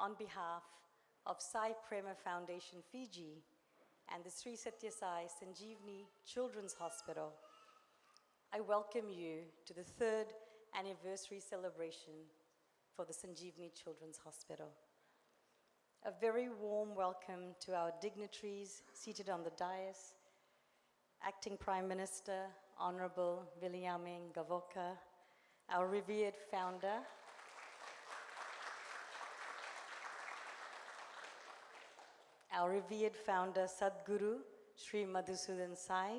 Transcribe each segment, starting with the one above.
on behalf of Sai Prema Foundation Fiji and the Sri Sathya Sai Sanjeevani Children's Hospital, I welcome you to the 3rd anniversary celebration for the Sanjeevani Children's Hospital. A very warm welcome to our dignitaries seated on the dais, Acting Prime Minister, Honorable Viliame Gavoka, our revered founder, Sadhguru Sri Madhusudan Sai,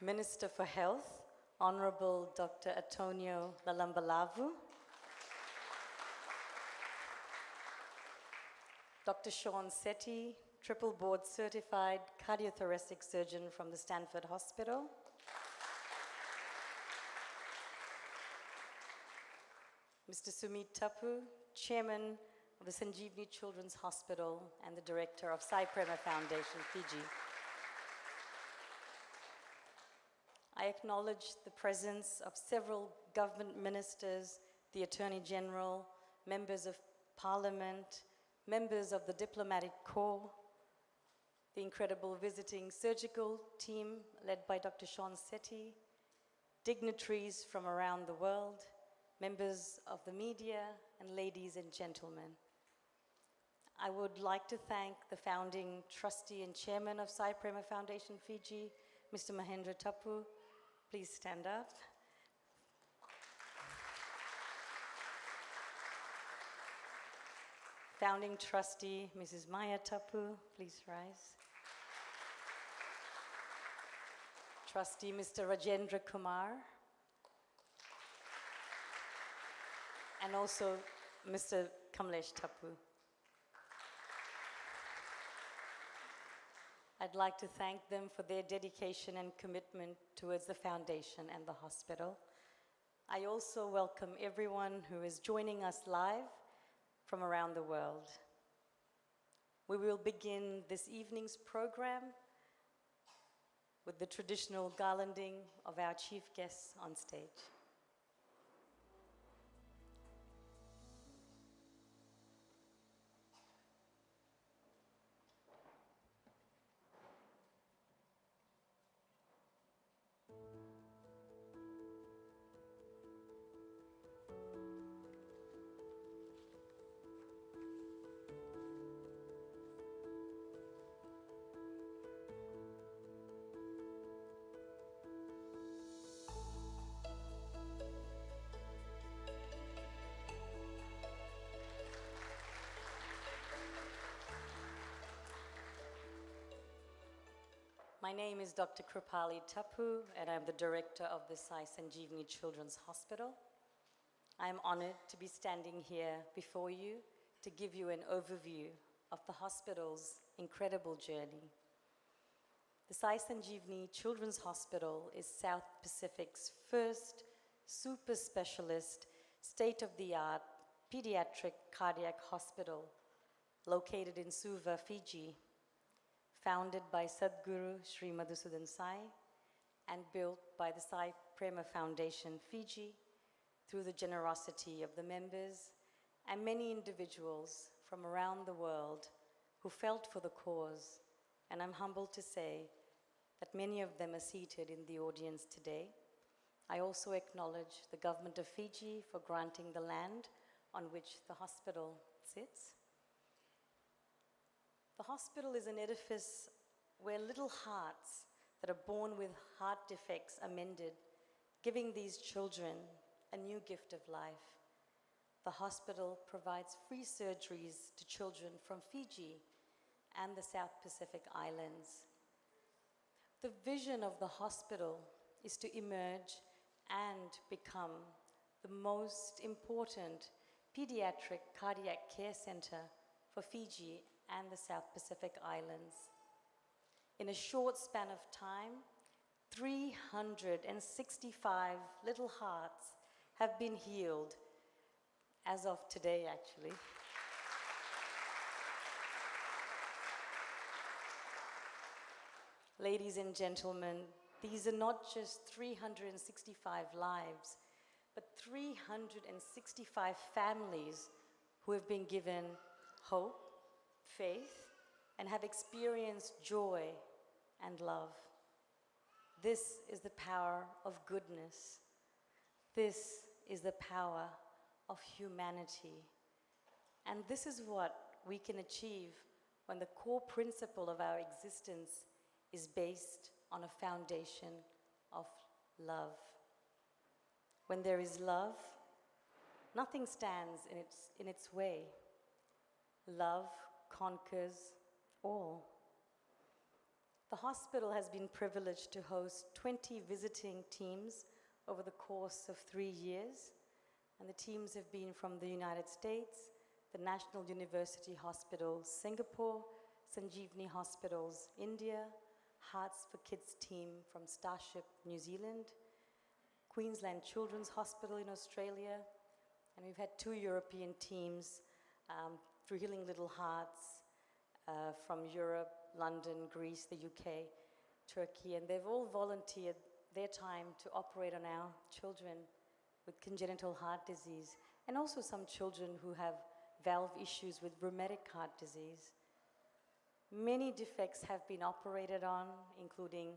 Minister for Health, Honorable Dr. Antonio Lalambalavu, Dr. Sean Sethi, triple board certified cardiothoracic surgeon from the Stanford Hospital, Mr. Sumit Tapu, Chairman of the Sanjeevani Children's Hospital and the Director of Sai Prema Foundation, Fiji. I acknowledge the presence of several government ministers, the Attorney General, members of Parliament, members of the Diplomatic Corps, the incredible visiting surgical team led by Dr. Sean Sethi, dignitaries from around the world, members of the media, and ladies and gentlemen. I would like to thank the founding trustee and chairman of Sai Prema Foundation Fiji, Mr. Mahendra Tapu. Please stand up. Founding trustee, Mrs. Maya Tapu, please rise. Trustee, Mr. Rajendra Kumar. And also Mr. Kamlesh Tapu. I'd like to thank them for their dedication and commitment towards the foundation and the hospital. I also welcome everyone who is joining us live from around the world. We will begin this evening's program with the traditional garlanding of our chief guests on stage. My name is Dr. Kripali Tapu, and I'm the director of the Sai Sanjeevani Children's Hospital. I'm honored to be standing here before you to give you an overview of the hospital's incredible journey. The Sai Sanjeevani Children's Hospital is South Pacific's first super specialist, state-of-the-art pediatric cardiac hospital located in Suva, Fiji, founded by Sadhguru Sri Madhusudan Sai and built by the Sai Prema Foundation Fiji through the generosity of the members and many individuals from around the world who felt for the cause. And I'm humbled to say that many of them are seated in the audience today. I also acknowledge the government of Fiji for granting the land on which the hospital sits. The hospital is an edifice where little hearts that are born with heart defects are mended, giving these children a new gift of life. The hospital provides free surgeries to children from Fiji and the South Pacific Islands. The vision of the hospital is to emerge and become the most important pediatric cardiac care center for Fiji and the South Pacific Islands. In a short span of time, 365 little hearts have been healed, as of today actually. Ladies and gentlemen, these are not just 365 lives, but 365 families who have been given hope, faith, and have experienced joy and love. This is the power of goodness. This is the power of humanity. And this is what we can achieve when the core principle of our existence is based on a foundation of love. When there is love, nothing stands in its way. Love conquers all. The hospital has been privileged to host 20 visiting teams over the course of 3 years, and the teams have been from the United States, the National University Hospital, Singapore, Sanjeevani Hospitals, India, Hearts for Kids team from Starship, New Zealand, Queensland Children's Hospital in Australia, and we've had 2 European teams through Healing Little Hearts from Europe, London, Greece, the UK, Turkey, and they've all volunteered their time to operate on our children with congenital heart disease, and also some children who have valve issues with rheumatic heart disease. Many defects have been operated on, including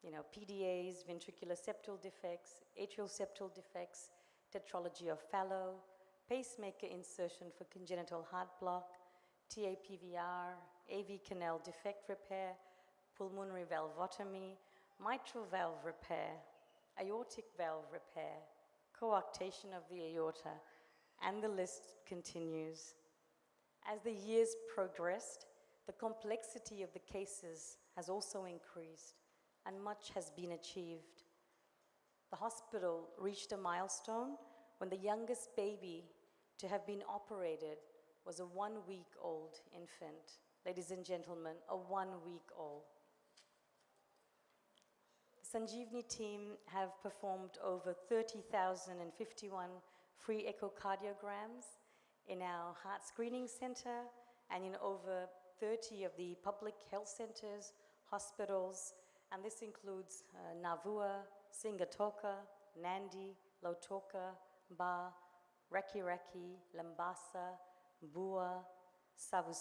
PDAs, ventricular septal defects, atrial septal defects, tetralogy of Fallot, pacemaker insertion for congenital heart block, TAPVR, AV canal defect repair, pulmonary valvotomy, mitral valve repair, aortic valve repair, coarctation of the aorta, and the list continues. As the years progressed, the complexity of the cases has also increased, and much has been achieved. The hospital reached a milestone when the youngest baby to have been operated was a 1-week-old infant. Ladies and gentlemen, a 1-week-old. The Sanjeevani team have performed over 30,051 free echocardiograms in our heart screening center and in over 30 of the public health centers, hospitals, and this includes Navua, Singatoka, Nandi, Lautoka, Ba, Raki, Lambasa, Bua, Savu,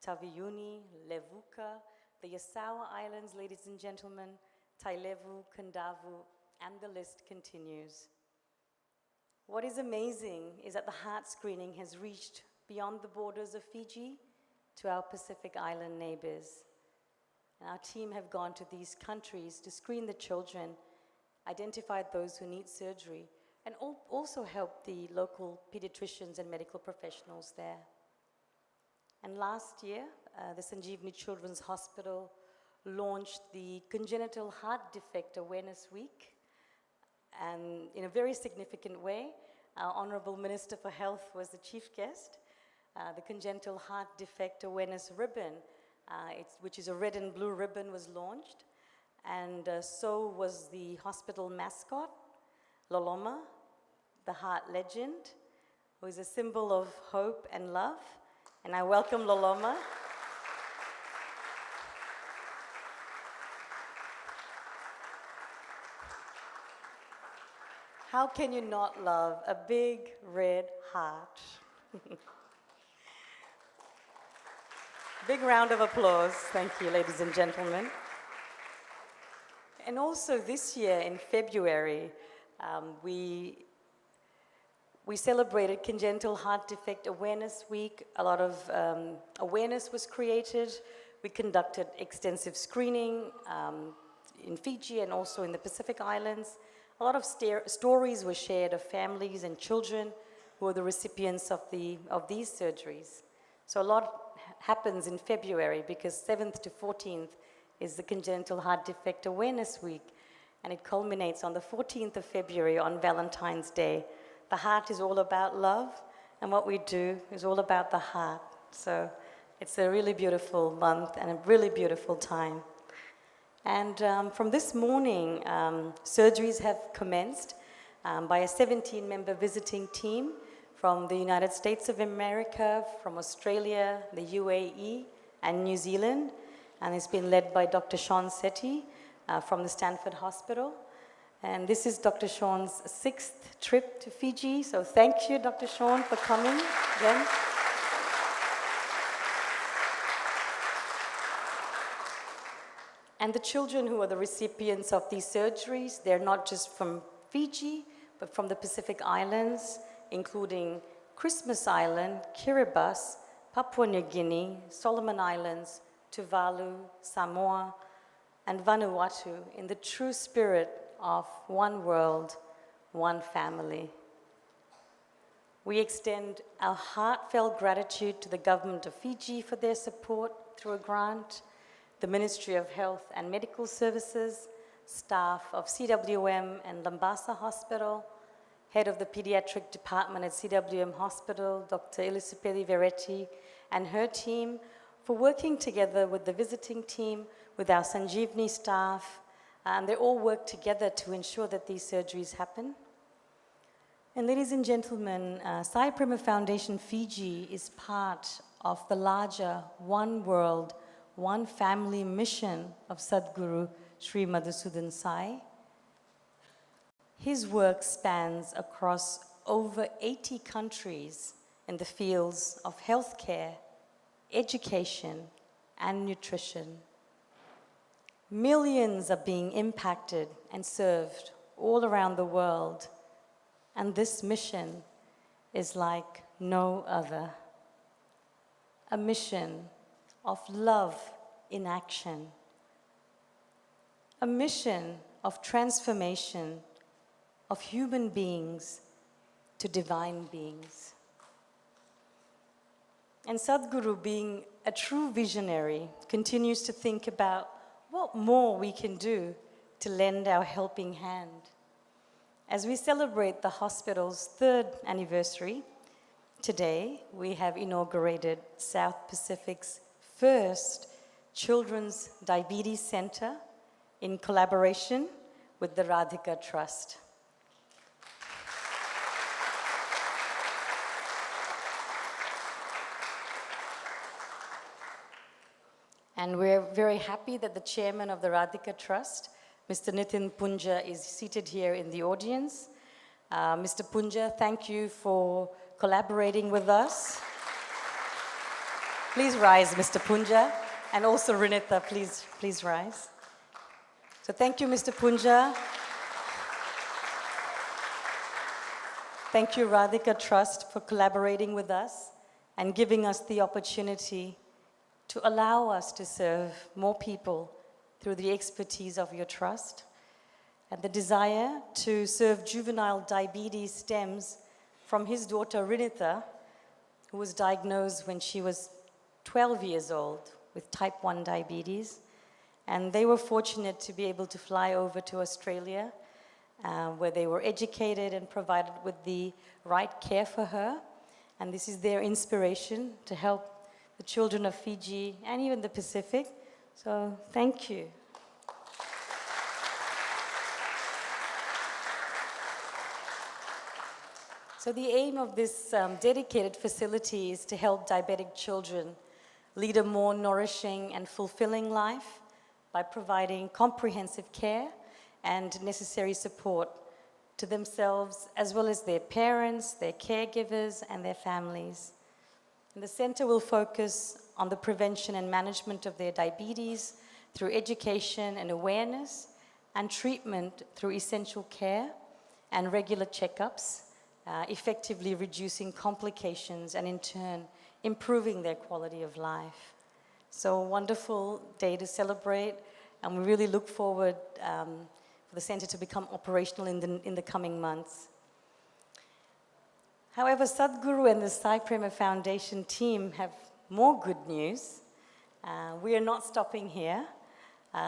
Taviuni, Levuka, the Yasawa Islands, ladies and gentlemen, Tailevu, Kandavu, and the list continues. What is amazing is that the heart screening has reached beyond the borders of Fiji to our Pacific Island neighbors. And our team have gone to these countries to screen the children, identified those who need surgery, and also help the local pediatricians and medical professionals there. And last year, the Sanjeevani Children's Hospital launched the Congenital Heart Defect Awareness Week. And in a very significant way, our Honorable Minister for Health was the chief guest. The Congenital Heart Defect Awareness Ribbon, which is a red and blue ribbon, was launched. And so was the hospital mascot, Loloma, the heart legend, who is a symbol of hope and love. And I welcome Loloma. How can you not love a big red heart? Big round of applause. Thank you, ladies and gentlemen. And also this year in February, we celebrated Congenital Heart Defect Awareness Week. A lot of awareness was created. We conducted extensive screening in Fiji and also in the Pacific Islands. A lot of stories were shared of families and children who were the recipients of these surgeries. So a lot happens in February because 7th to 14th is the Congenital Heart Defect Awareness Week, and it culminates on the 14th of February on Valentine's Day. The heart is all about love, and what we do is all about the heart. So it's a really beautiful month and a really beautiful time. And from this morning, surgeries have commenced by a 17-member visiting team from the United States of America, from Australia, the UAE, and New Zealand. And it's been led by Dr. Sean Sethi from the Stanford Hospital. And this is Dr. Sean's 6th trip to Fiji, so thank you, Dr. Sean, for coming again. And the children who are the recipients of these surgeries, they're not just from Fiji, but from the Pacific Islands, including Christmas Island, Kiribati, Papua New Guinea, Solomon Islands, Tuvalu, Samoa, and Vanuatu, in the true spirit of one world, one family. We extend our heartfelt gratitude to the government of Fiji for their support through a grant, the Ministry of Health and Medical Services, staff of CWM and Lambasa Hospital, head of the pediatric department at CWM Hospital, Dr. Elisabeth Veretti, and her team for working together with the visiting team, with our Sanjeevani staff, and they all work together to ensure that these surgeries happen. And ladies and gentlemen, Sai Prema Foundation Fiji is part of the larger One World, One Family mission of Sadhguru Sri Madhusudan Sai. His work spans across over 80 countries in the fields of healthcare, education, and nutrition. Millions are being impacted and served all around the world, and this mission is like no other. A mission of love in action. A mission of transformation of human beings to divine beings. And Sadhguru, being a true visionary, continues to think about what more we can do to lend our helping hand. As we celebrate the hospital's 3rd anniversary, today we have inaugurated South Pacific's first Children's Diabetes Center in collaboration with the Radhika Trust. And we're very happy that the chairman of the Radhika Trust, Mr. Nitin Punja, is seated here in the audience. Mr. Punja, thank you for collaborating with us. Please rise, Mr. Punja. And also Renita, please rise. So thank you, Mr. Punja. Thank you, Radhika Trust, for collaborating with us and giving us the opportunity to allow us to serve more people through the expertise of your trust. And the desire to serve juvenile diabetes stems from his daughter Renita, who was diagnosed when she was 12 years old with type 1 diabetes. And they were fortunate to be able to fly over to Australia, where they were educated and provided with the right care for her. And this is their inspiration to help the children of Fiji and even the Pacific. So thank you. So the aim of this dedicated facility is to help diabetic children lead a more nourishing and fulfilling life by providing comprehensive care and necessary support to themselves, as well as their parents, their caregivers, and their families. And the center will focus on the prevention and management of their diabetes through education and awareness, and treatment through essential care and regular checkups, effectively reducing complications and in turn improving their quality of life. So a wonderful day to celebrate, and we really look forward for the center to become operational in the coming months. However, Sadhguru and the Sai Prema Foundation team have more good news. We are not stopping here.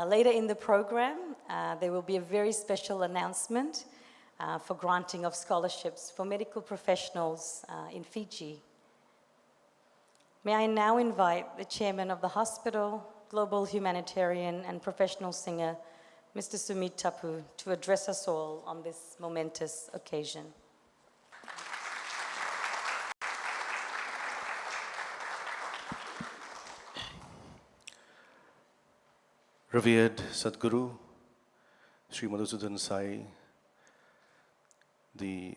Later in the program, there will be a very special announcement for granting of scholarships for medical professionals in Fiji. May I now invite the chairman of the hospital, global humanitarian and professional singer, Mr. Sumit Tapu, to address us all on this momentous occasion. Revered Sadhguru, Sri Madhusudan Sai, the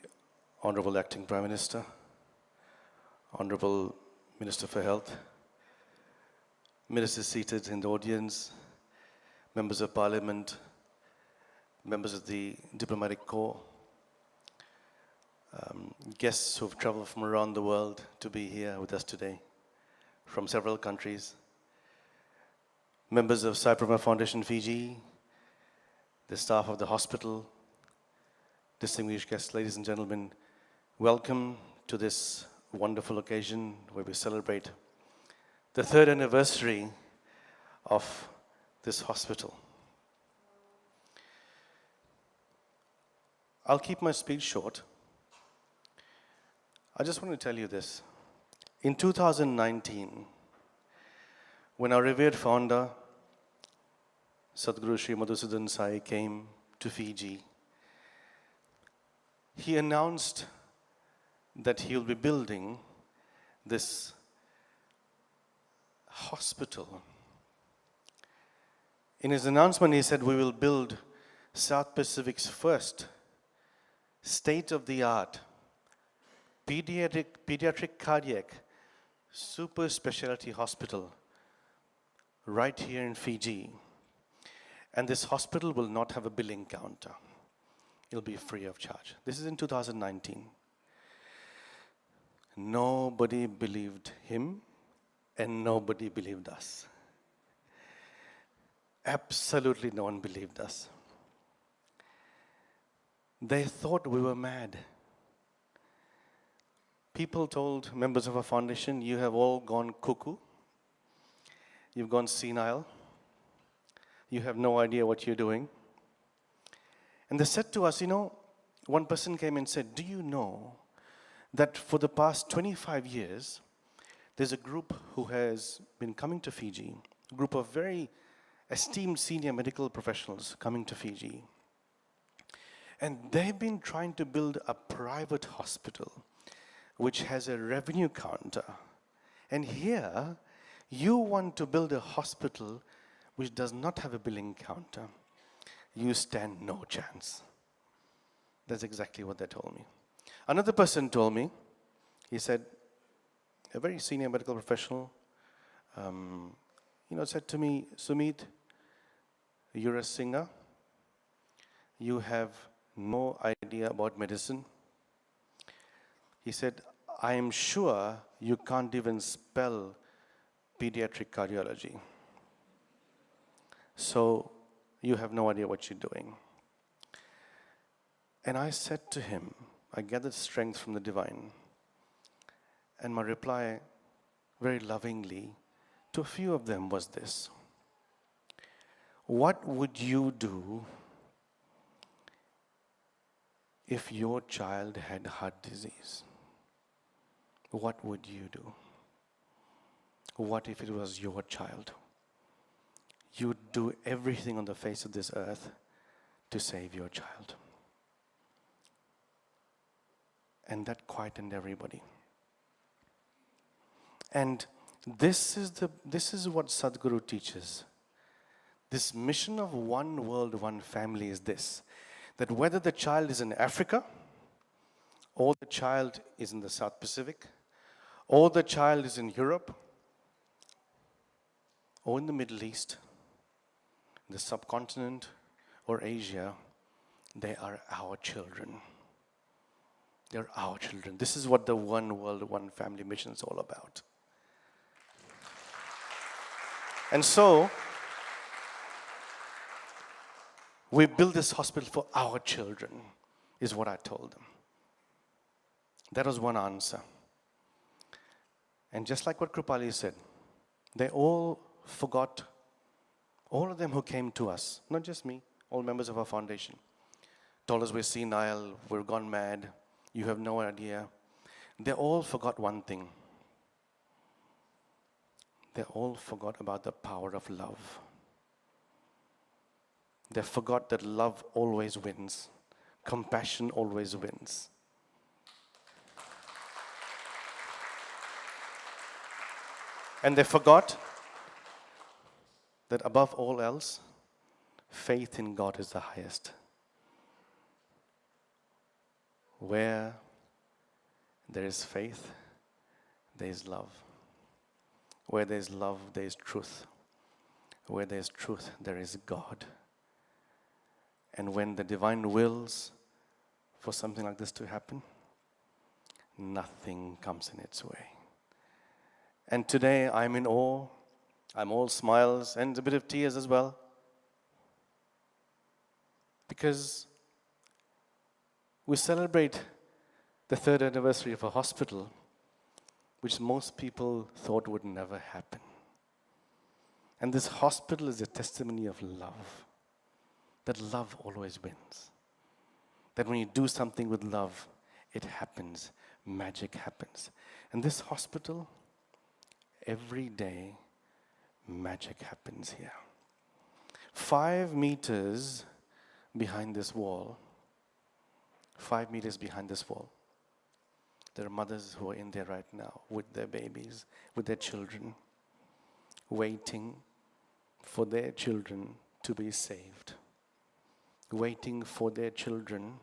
Honorable Acting Prime Minister, Honorable Minister for Health, ministers seated in the audience, members of Parliament, members of the Diplomatic Corps, guests who have traveled from around the world to be here with us today, from several countries, members of Sai Prabha Foundation Fiji, the staff of the hospital, distinguished guests, ladies and gentlemen, welcome to this wonderful occasion where we celebrate the 3rd anniversary of this hospital. I'll keep my speech short. I just want to tell you this. In 2019, when our revered founder, Sadhguru Sri Madhusudan Sai, came to Fiji, he announced that he will be building this hospital. In his announcement, he said, we will build South Pacific's first state-of-the-art pediatric cardiac super specialty hospital right here in Fiji. And this hospital will not have a billing counter. It'll be free of charge. This is in 2019. Nobody believed him and nobody believed us. Absolutely no one believed us. They thought we were mad. People told members of our foundation, you have all gone cuckoo. You've gone senile. You have no idea what you're doing. And they said to us, one person came and said, do you know that for the past 25 years, there's a group who has been coming to Fiji, a group of very esteemed senior medical professionals coming to Fiji. And they've been trying to build a private hospital which has a revenue counter. And here, you want to build a hospital which does not have a billing counter. You stand no chance. That's exactly what they told me. Another person told me, he said, a very senior medical professional, said to me, Sumit, you're a singer. You have no idea about medicine. He said, I am sure you can't even spell pediatric cardiology. So you have no idea what you're doing. And I said to him, I gathered strength from the divine. And my reply, very lovingly, to a few of them was this. What would you do if your child had heart disease? What would you do? What if it was your child? You'd do everything on the face of this earth to save your child. And that quietened everybody. And this is what Sadhguru teaches. This mission of one world, one family is this, that whether the child is in Africa, or the child is in the South Pacific, or the child is in Europe, or in the Middle East, the subcontinent, or Asia, they are our children. They're our children. This is what the one world, one family mission is all about. And so, we build this hospital for our children, is what I told them. That was one answer. And just like what Kripali said, they all forgot, all of them who came to us, not just me, all members of our foundation, told us we're senile, we're gone mad, you have no idea. They all forgot one thing. They all forgot about the power of love. They forgot that love always wins. Compassion always wins. And they forgot that above all else, faith in God is the highest. Where there is faith, there is love. Where there is love, there is truth. Where there is truth, there is God. And when the divine wills for something like this to happen, nothing comes in its way. And today I'm in awe. I'm all smiles and a bit of tears as well. Because we celebrate the 3rd anniversary of a hospital which most people thought would never happen. And this hospital is a testimony of love. That love always wins. That when you do something with love, it happens. Magic happens. And this hospital, every day, magic happens here. 5 meters behind this wall, 5 meters behind this wall, there are mothers who are in there right now with their babies, with their children, waiting for their children to be saved, waiting for their children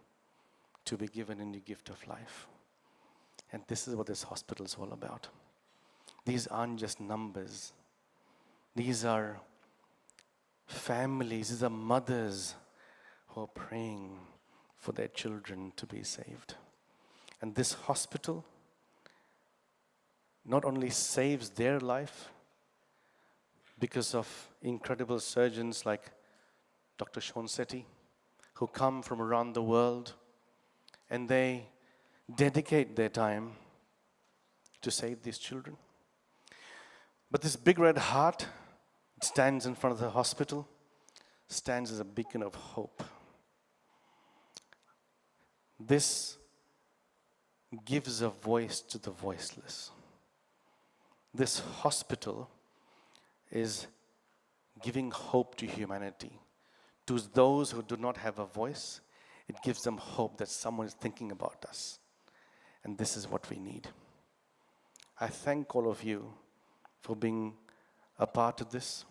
to be given a new gift of life. And this is what this hospital is all about. These aren't just numbers. These are families, these are mothers who are praying for their children to be saved. And this hospital not only saves their life because of incredible surgeons like Dr. Sean Sethi, who come from around the world and they dedicate their time to save these children. But this big red heart stands in front of the hospital, stands as a beacon of hope. This gives a voice to the voiceless. This hospital is giving hope to humanity. To those who do not have a voice, it gives them hope that someone is thinking about us. And this is what we need. I thank all of you for being a part of this.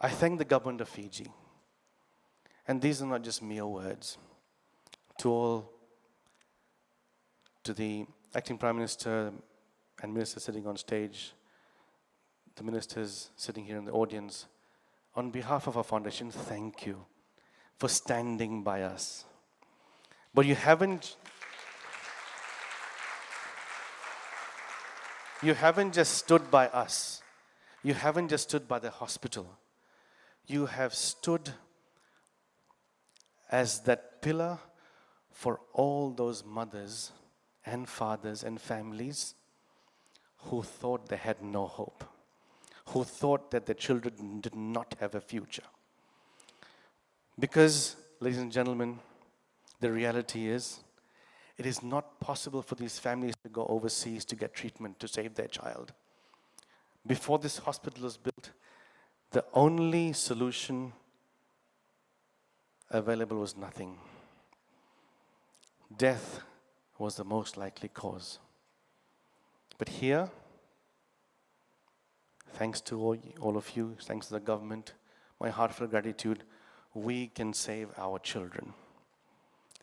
I thank the government of Fiji. And these are not just mere words. To the acting Prime Minister and Minister sitting on stage, the ministers sitting here in the audience, on behalf of our foundation, thank you for standing by us. But you haven't just stood by us. You haven't just stood by the hospital. You have stood as that pillar for all those mothers and fathers and families who thought they had no hope, who thought that their children did not have a future. Because, ladies and gentlemen, the reality is, it is not possible for these families to go overseas to get treatment to save their child. Before this hospital was built, the only solution available was nothing. Death was the most likely cause. But here, thanks to all of you, thanks to the government, my heartfelt gratitude, we can save our children.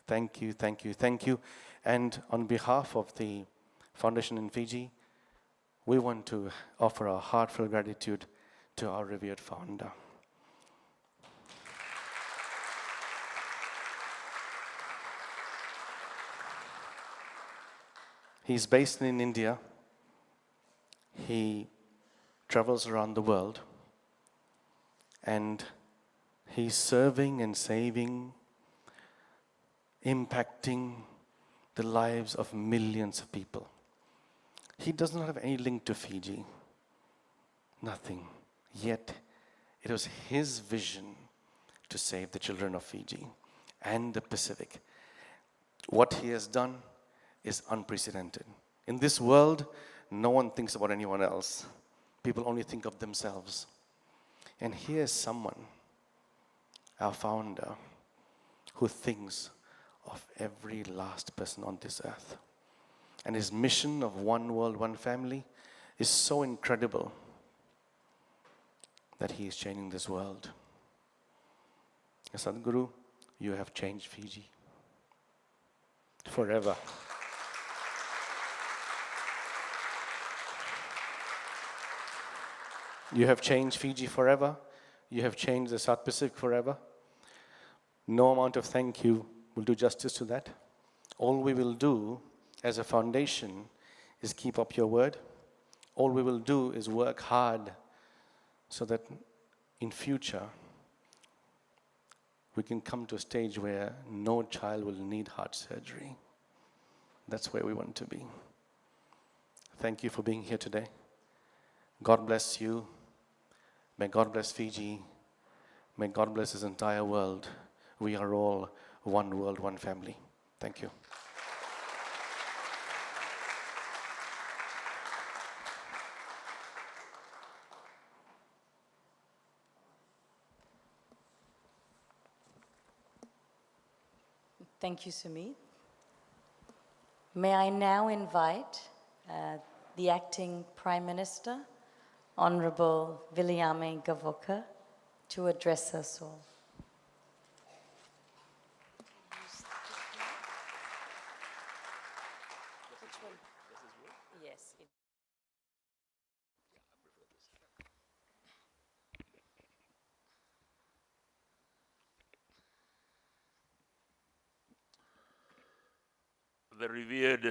Thank you, thank you, thank you. And on behalf of the foundation in Fiji, we want to offer our heartfelt gratitude to our revered founder. He's based in India. He travels around the world. And he's serving and saving, impacting the lives of millions of people. He does not have any link to Fiji. Nothing. Yet, it was his vision to save the children of Fiji and the Pacific. What he has done is unprecedented. In this world, no one thinks about anyone else. People only think of themselves. And here's someone, our founder, who thinks of every last person on this earth. And his mission of one world, one family is so incredible that he is changing this world. Sadhguru, you have changed Fiji. forever. You have changed Fiji forever. You have changed the South Pacific forever. No amount of thank you will do justice to that. All we will do as a foundation is keep up your word. All we will do is work hard so that in future we can come to a stage where no child will need heart surgery. That's where we want to be. Thank you for being here today. God bless you. May God bless Fiji. May God bless this entire world. We are all one world, one family. Thank you. Thank you, Sumit. May I now invite the Acting Prime Minister, Honorable Viliame Gavoka, to address us all. Yes. The revered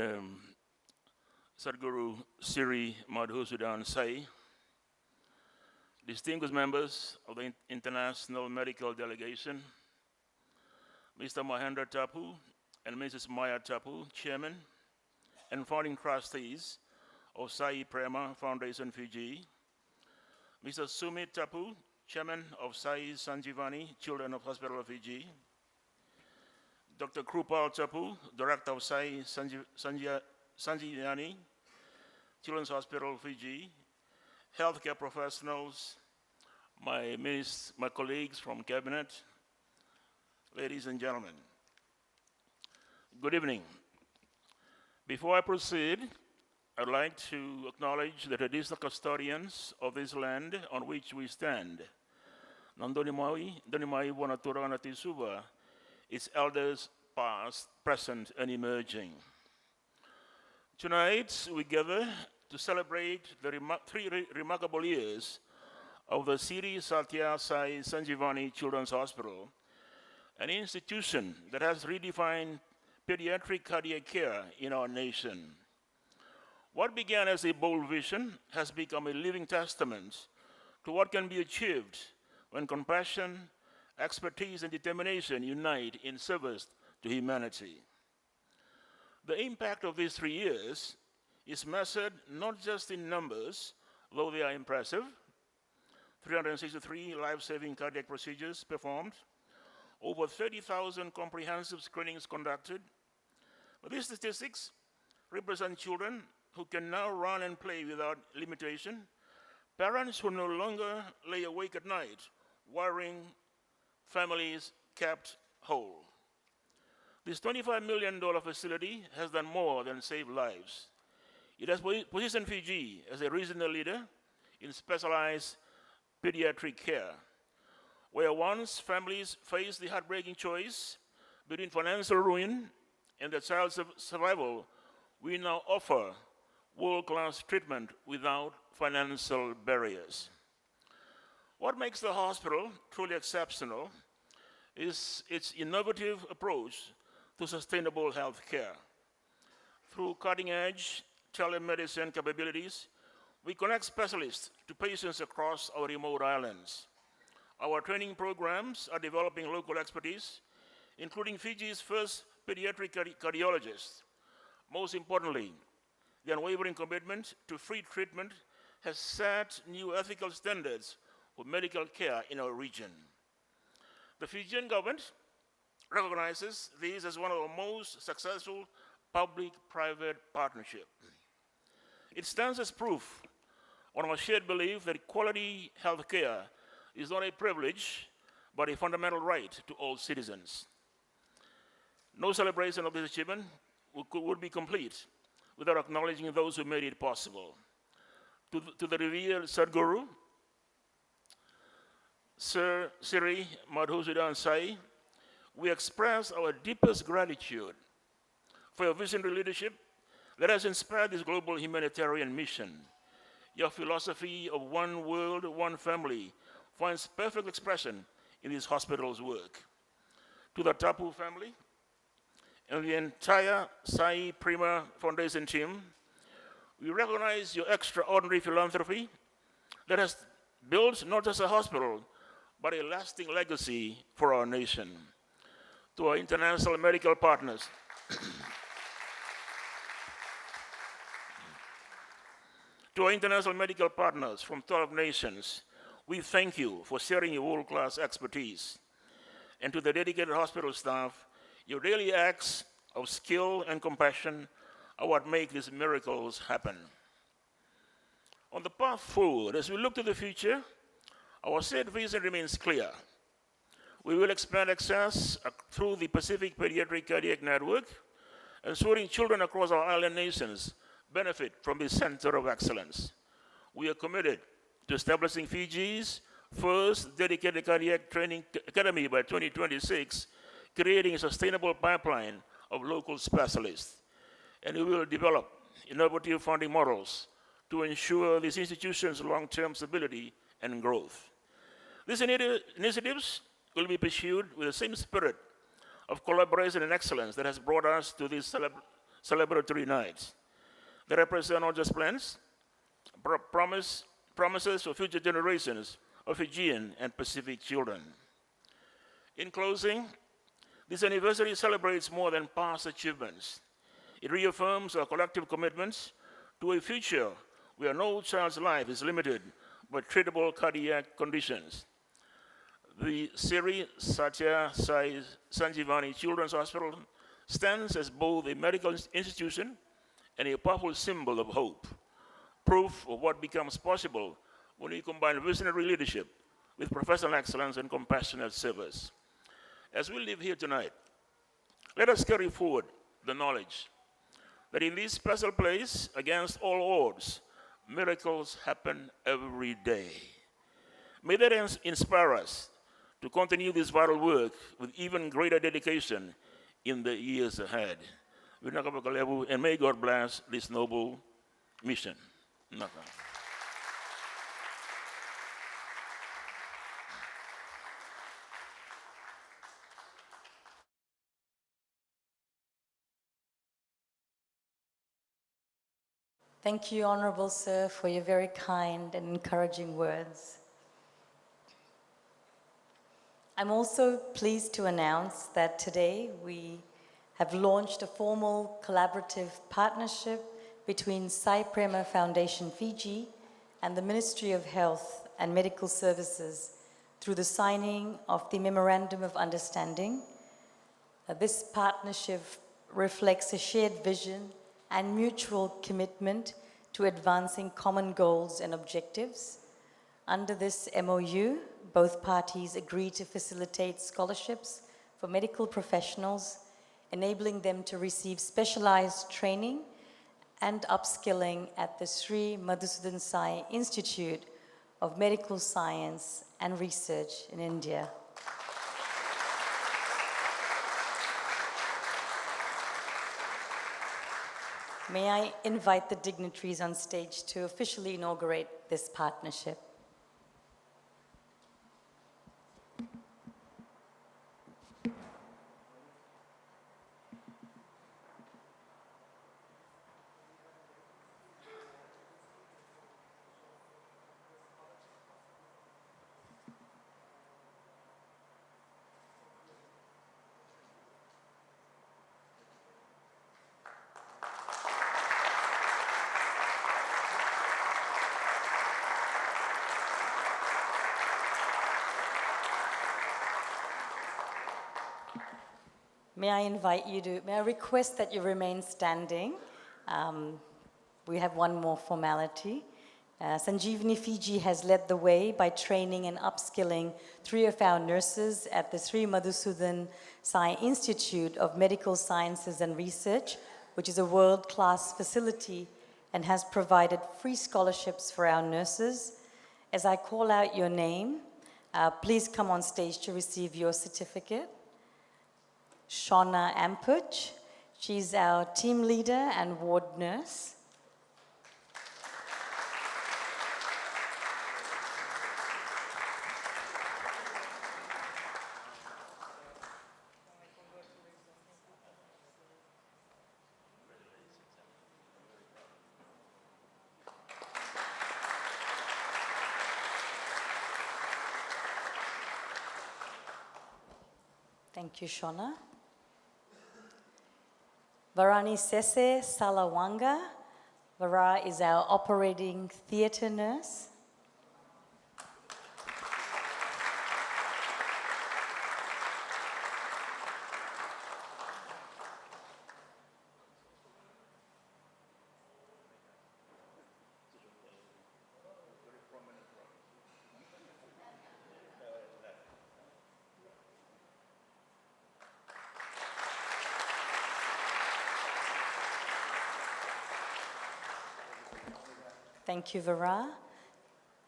Sadhguru Sri Madhusudan Sai, distinguished members of the International Medical Delegation, Mr. Mahendra Tapu and Mrs. Maya Tapu, Chairman and founding trustees of Sai Prema Foundation Fiji, Mr. Sumit Tapu, Chairman of Sai Sanjeevani Children of Hospital of Fiji, Dr. Krupal Tapu, Director of Sai Sanjeevani Children's Hospital Fiji, healthcare professionals, my colleagues from Cabinet, ladies and gentlemen. Good evening. Before I proceed, I'd like to acknowledge the traditional custodians of this land on which we stand. Nandonimai Wanaturana Suva, its elders past, present, and emerging. Tonight, we gather to celebrate the three remarkable years of the Sri Sathya Sai Sanjeevani Children's Hospital, an institution that has redefined pediatric cardiac care in our nation. What began as a bold vision has become a living testament to what can be achieved when compassion, expertise, and determination unite in service to humanity. The impact of these 3 years is measured not just in numbers, though they are impressive. 363 life-saving cardiac procedures performed, over 30,000 comprehensive screenings conducted. But these statistics represent children who can now run and play without limitation, parents who no longer lay awake at night, worrying, families kept whole. This $25 million facility has done more than save lives. It has positioned Fiji as a regional leader in specialized pediatric care, where once families faced the heartbreaking choice between financial ruin and their child's survival, we now offer world-class treatment without financial barriers. What makes the hospital truly exceptional is its innovative approach to sustainable health care. Through cutting-edge telemedicine capabilities, we connect specialists to patients across our remote islands. Our training programs are developing local expertise, including Fiji's first pediatric cardiologist. Most importantly, the unwavering commitment to free treatment has set new ethical standards for medical care in our region. The Fijian government recognizes these as one of the most successful public-private partnerships. It stands as proof on our shared belief that quality health care is not a privilege, but a fundamental right to all citizens. No celebration of this achievement would be complete without acknowledging those who made it possible. To the revered Sadhguru, Sir Sri Madhusudan Sai, we express our deepest gratitude for your visionary leadership that has inspired this global humanitarian mission. Your philosophy of one world, one family finds perfect expression in this hospital's work. To the Tapu family and the entire Sai Prima Foundation team, we recognize your extraordinary philanthropy that has built not just a hospital, but a lasting legacy for our nation. To our international medical partners, to our international medical partners from 12 nations, we thank you for sharing your world-class expertise. And to the dedicated hospital staff, your daily acts of skill and compassion are what make these miracles happen. On the path forward, as we look to the future, our shared vision remains clear. We will expand access through the Pacific Pediatric Cardiac Network, ensuring children across our island nations benefit from this center of excellence. We are committed to establishing Fiji's first dedicated cardiac training academy by 2026, creating a sustainable pipeline of local specialists. And we will develop innovative funding models to ensure these institutions' long-term stability and growth. These initiatives will be pursued with the same spirit of collaboration and excellence that has brought us to these celebratory nights. They represent not just plans, but promises for future generations of Fijian and Pacific children. In closing, this anniversary celebrates more than past achievements. It reaffirms our collective commitments to a future where no child's life is limited by treatable cardiac conditions. The Sri Sathya Sai Sanjeevani Children's Hospital stands as both a medical institution and a powerful symbol of hope, proof of what becomes possible when we combine visionary leadership with professional excellence and compassionate service. As we live here tonight, let us carry forward the knowledge that in this special place, against all odds, miracles happen every day. May that inspire us to continue this vital work with even greater dedication in the years ahead. And may God bless this noble mission. Naka. Thank you, Honourable Sir, for your very kind and encouraging words. I'm also pleased to announce that today we have launched a formal collaborative partnership between Sai Prema Foundation Fiji and the Ministry of Health and Medical Services through the signing of the Memorandum of Understanding. This partnership reflects a shared vision and mutual commitment to advancing common goals and objectives. Under this MOU, both parties agree to facilitate scholarships for medical professionals, enabling them to receive specialized training and upskilling at the Sri Madhusudan Sai Institute of Medical Science and Research in India. May I invite the dignitaries on stage to officially inaugurate this partnership. May I request that you remain standing. We have one more formality. Sanjeevani Fiji has led the way by training and upskilling 3 of our nurses at the Sri Madhusudan Sai Institute of Medical Sciences and Research, which is a world-class facility and has provided free scholarships for our nurses. As I call out your name, please come on stage to receive your certificate. Shauna Ampuch, She's our team leader and ward nurse. Thank you, Shona. Varani Sese Salawanga. Vara is our operating theatre nurse. Thank you, Vara.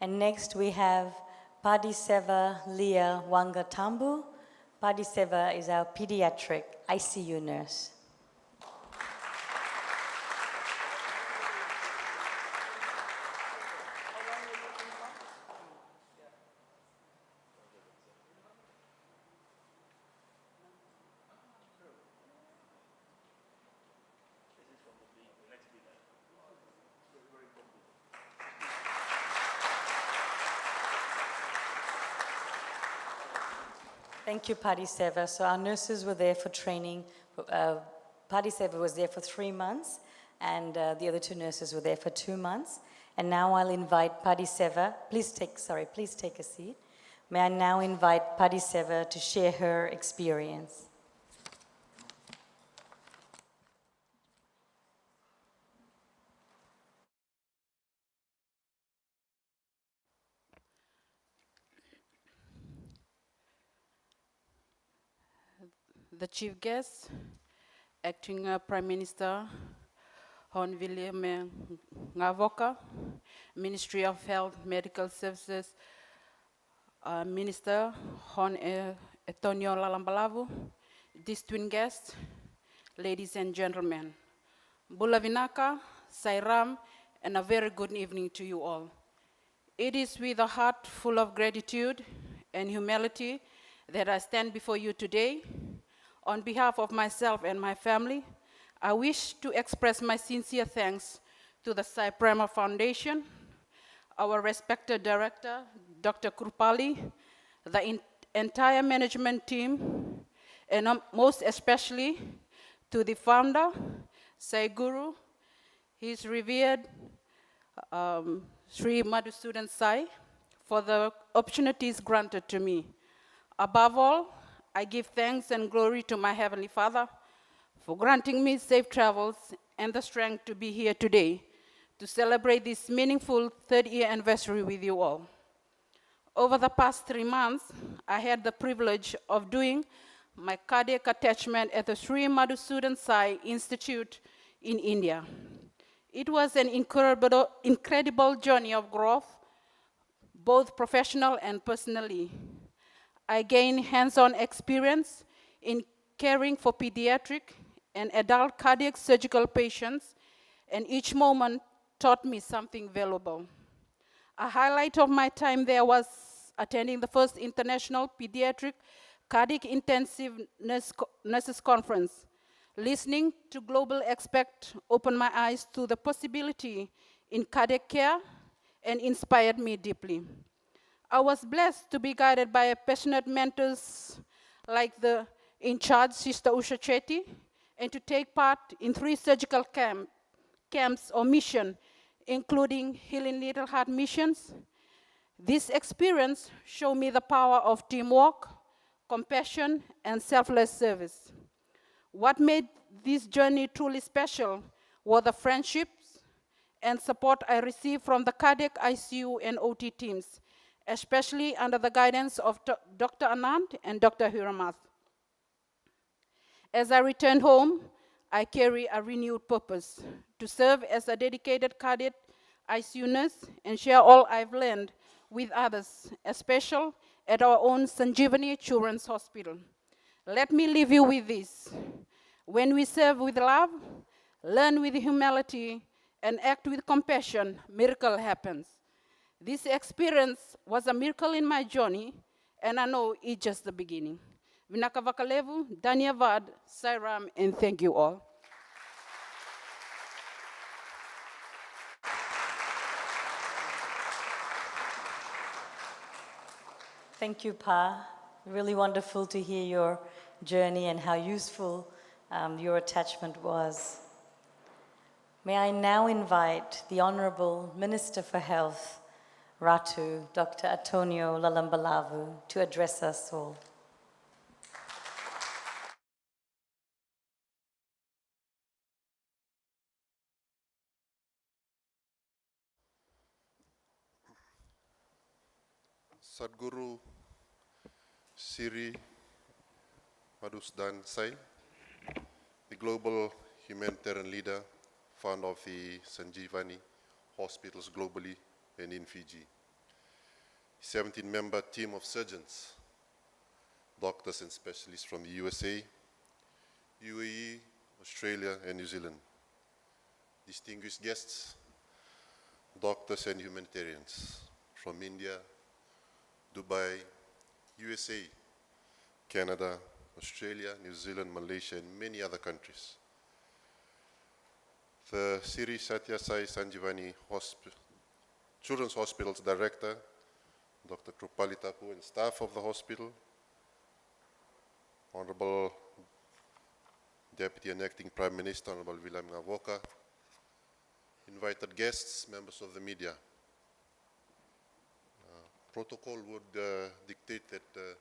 And next we have Padiseva Leah Wangatambu. Padiseva is our pediatric ICU nurse. Thank you, Padiseva. So our nurses were there for training. Padiseva was there for 3 months, and the other 2 nurses were there for 2 months. And now I'll invite Padiseva. Please take a seat. May I now invite Padiseva to share her experience. The chief guest, acting Prime Minister Hon William Ngavoka, Ministry of Health, Medical Services, Minister Hon Antonio Lalambalavu, distinguished guests, ladies and gentlemen, Bulavinaka, Sairam, and a very good evening to you all. It is with a heart full of gratitude and humility that I stand before you today. On behalf of myself and my family, I wish to express my sincere thanks to the Sai Prema Foundation, our respected director, Dr. Krupali, the entire management team, and most especially to the founder, Sai Guru, his revered Sri Madhusudan Sai, for the opportunities granted to me. Above all, I give thanks and glory to my Heavenly Father for granting me safe travels and the strength to be here today to celebrate this meaningful 3rd-year anniversary with you all. Over the past 3 months, I had the privilege of doing my cardiac attachment at the Sri Madhusudan Sai Institute in India. It was an incredible journey of growth, both professional and personally. I gained hands-on experience in caring for pediatric and adult cardiac surgical patients, and each moment taught me something valuable. A highlight of my time there was attending the first International Pediatric Cardiac Intensive Nurses Conference. Listening to global experts opened my eyes to the possibility in cardiac care and inspired me deeply. I was blessed to be guided by passionate mentors like the in-charge Sister Usha Chetty, and to take part in 3 surgical camps or missions, including Healing Little Heart missions. This experience showed me the power of teamwork, compassion, and selfless service. What made this journey truly special were the friendships and support I received from the cardiac ICU and OT teams, especially under the guidance of Dr. Anand and Dr. Hiramath. As I returned home, I carry a renewed purpose to serve as a dedicated cardiac ICU nurse and share all I've learned with others, especially at our own Sanjeevani Children's Hospital. Let me leave you with this. When we serve with love, learn with humility, and act with compassion, miracle happens. This experience was a miracle in my journey, and I know it's just the beginning. Vinaka Vakalevu, Danyavad, Sairam, and thank you all. Thank you, Pa. Really wonderful to hear your journey and how useful your attachment was. May I now invite the Honourable Minister for Health, Ratu, Dr. Antonio Lalambalavu, to address us all. Sadhguru Sri Madhusudan Sai, the global humanitarian leader, founder of the Sanjeevani hospitals globally and in Fiji. 17-member team of surgeons, doctors and specialists from the USA, UAE, Australia and New Zealand. Distinguished guests, doctors and humanitarians from India, Dubai, USA, Canada, Australia, New Zealand, Malaysia, and many other countries. The Sri Sathya Sai Sanjeevani Children's Hospital's director, Dr. Krupali Tapu, and staff of the hospital, Honorable Deputy and Acting Prime Minister, Honorable William Ngavoka, invited guests, members of the media. Protocol would dictate that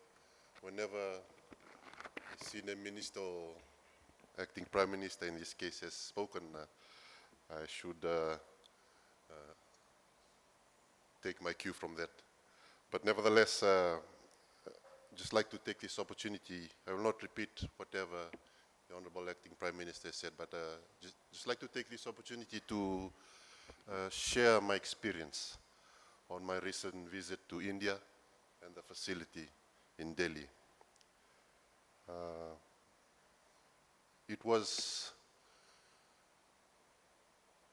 whenever a senior minister or acting prime minister in this case has spoken, I should take my cue from that. But nevertheless, just like to take this opportunity, I will not repeat whatever the Honorable Acting Prime Minister said, but just like to take this opportunity to share my experience on my recent visit to India and the facility in Delhi. It was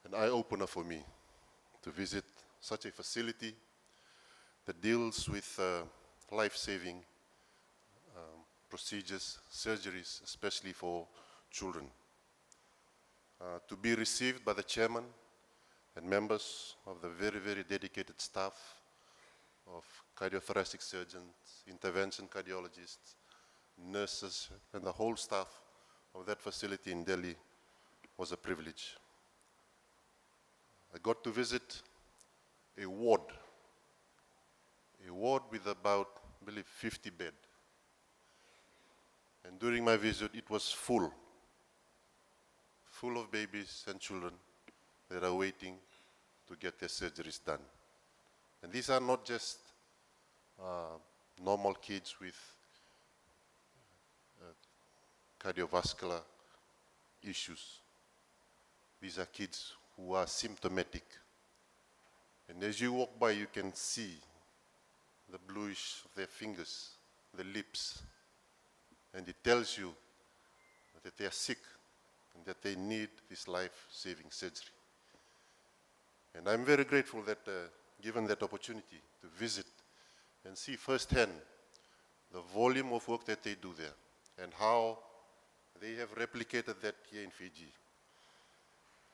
an eye-opener for me to visit such a facility that deals with life-saving procedures, surgeries, especially for children. To be received by the chairman and members of the very, very dedicated staff of cardiothoracic surgeons, intervention cardiologists, nurses, and the whole staff of that facility in Delhi was a privilege. I got to visit a ward with about, I believe, 50 beds. And during my visit, it was full of babies and children that are waiting to get their surgeries done. And these are not just normal kids with cardiovascular issues. These are kids who are symptomatic. And as you walk by, you can see the bluish of their fingers, the lips, and it tells you that they are sick and that they need this life-saving surgery. And I'm very grateful that given that opportunity to visit and see firsthand the volume of work that they do there and how they have replicated that here in Fiji.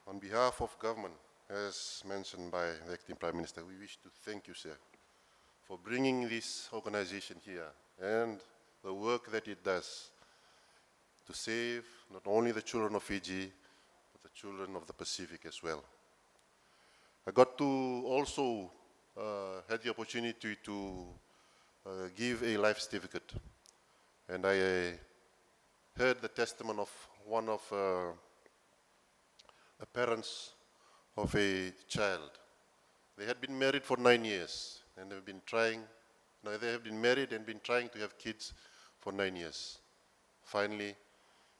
On behalf of government, as mentioned by the Acting Prime Minister, we wish to thank you, sir, for bringing this organization here and the work that it does to save not only the children of Fiji, but the children of the Pacific as well. I got to also had the opportunity to give a life certificate, and I heard the testimony of one of the parents of a child. They had been married for 9 years, and they have been married and been trying to have kids for 9 years. Finally,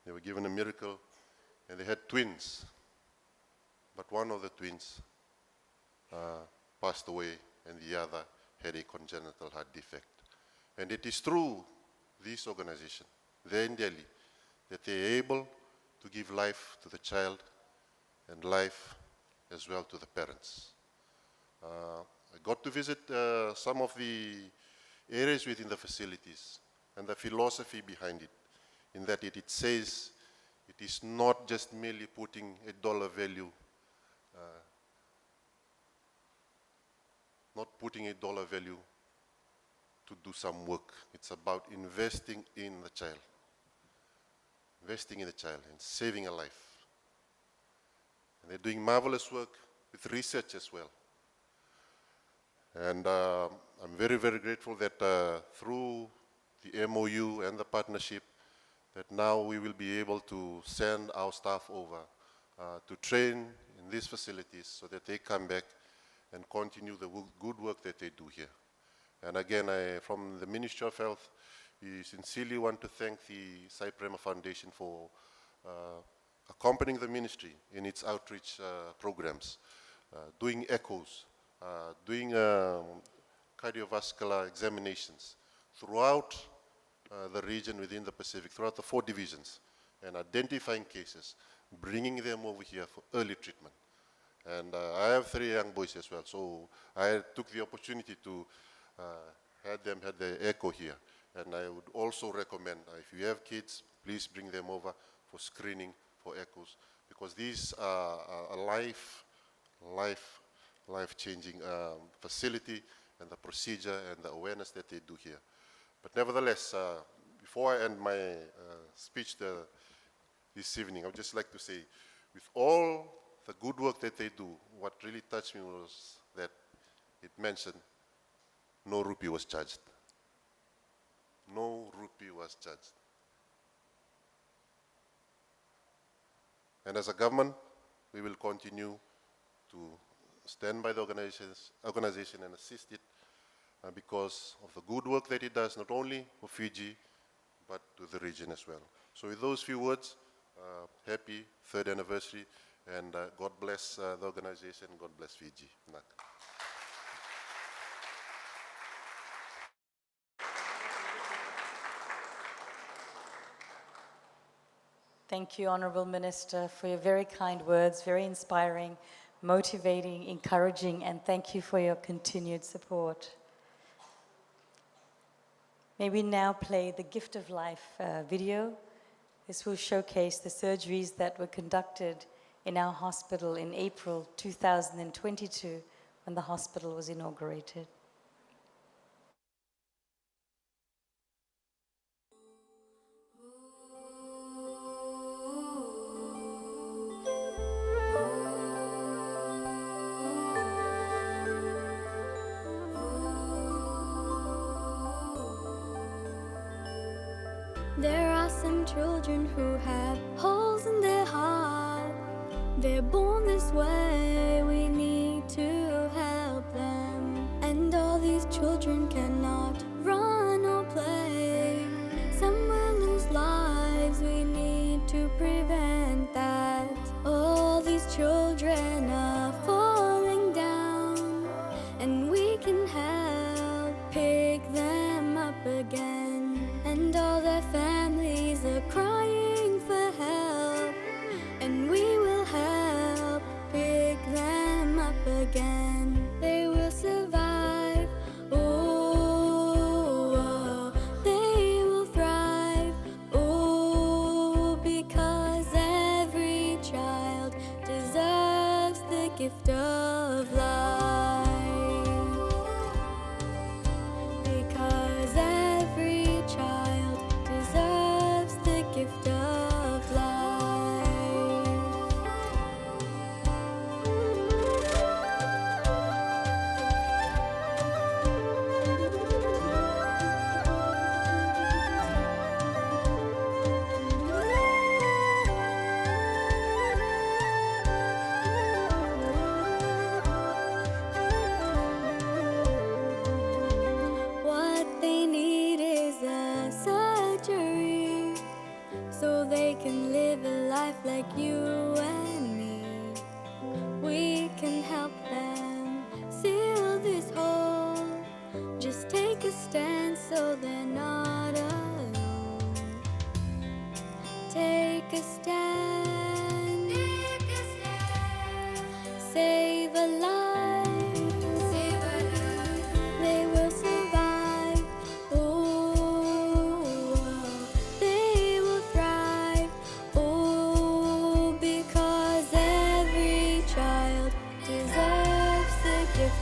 they were given a miracle, and they had twins. But one of the twins passed away, and the other had a congenital heart defect. And it is through this organization, there in Delhi, that they are able to give life to the child and life as well to the parents. I got to visit some of the areas within the facilities and the philosophy behind it, in that it says it is not just merely putting a dollar value, not putting a dollar value to do some work. It's about investing in the child. Investing in the child and saving a life. And they're doing marvelous work with research as well. And I'm very, very grateful that through the MOU and the partnership, that now we will be able to send our staff over to train in these facilities so that they come back and continue the good work that they do here. And again, from the Ministry of Health, we sincerely want to thank the Sai Prema Foundation for accompanying the ministry in its outreach programs, doing echoes, doing cardiovascular examinations throughout the region within the Pacific, throughout the 4 divisions, and identifying cases, bringing them over here for early treatment. And I have 3 young boys as well, so I took the opportunity to have the echo here. And I would also recommend, if you have kids, please bring them over for screening, for echoes, because these are a life-changing facility, and the procedure and the awareness that they do here. But nevertheless, before I end my speech this evening, I would just like to say, with all the good work that they do, what really touched me was that it mentioned no rupee was charged. No rupee was charged. And as a government, we will continue to stand by the organization and assist it because of the good work that it does, not only for Fiji, but to the region as well. So with those few words, happy 3rd anniversary, and God bless the organization, God bless Fiji. Nak. Thank you, Honourable Minister, for your very kind words, very inspiring, motivating, encouraging, and thank you for your continued support. May we now play the Gift of Life video. This will showcase the surgeries that were conducted in our hospital in April 2022 when the hospital was inaugurated. There are some children who have holes in their heart. They're born this way, we need to help them. And all these children cannot run or play. Some will lose lives, we need to prevent that. All these children are falling down, and we can help pick them up again. And all their families are crying for help, and we will help pick them up again. They will survive, oh, they will thrive, oh, because every child deserves the gift of life. Because every child deserves the gift of life.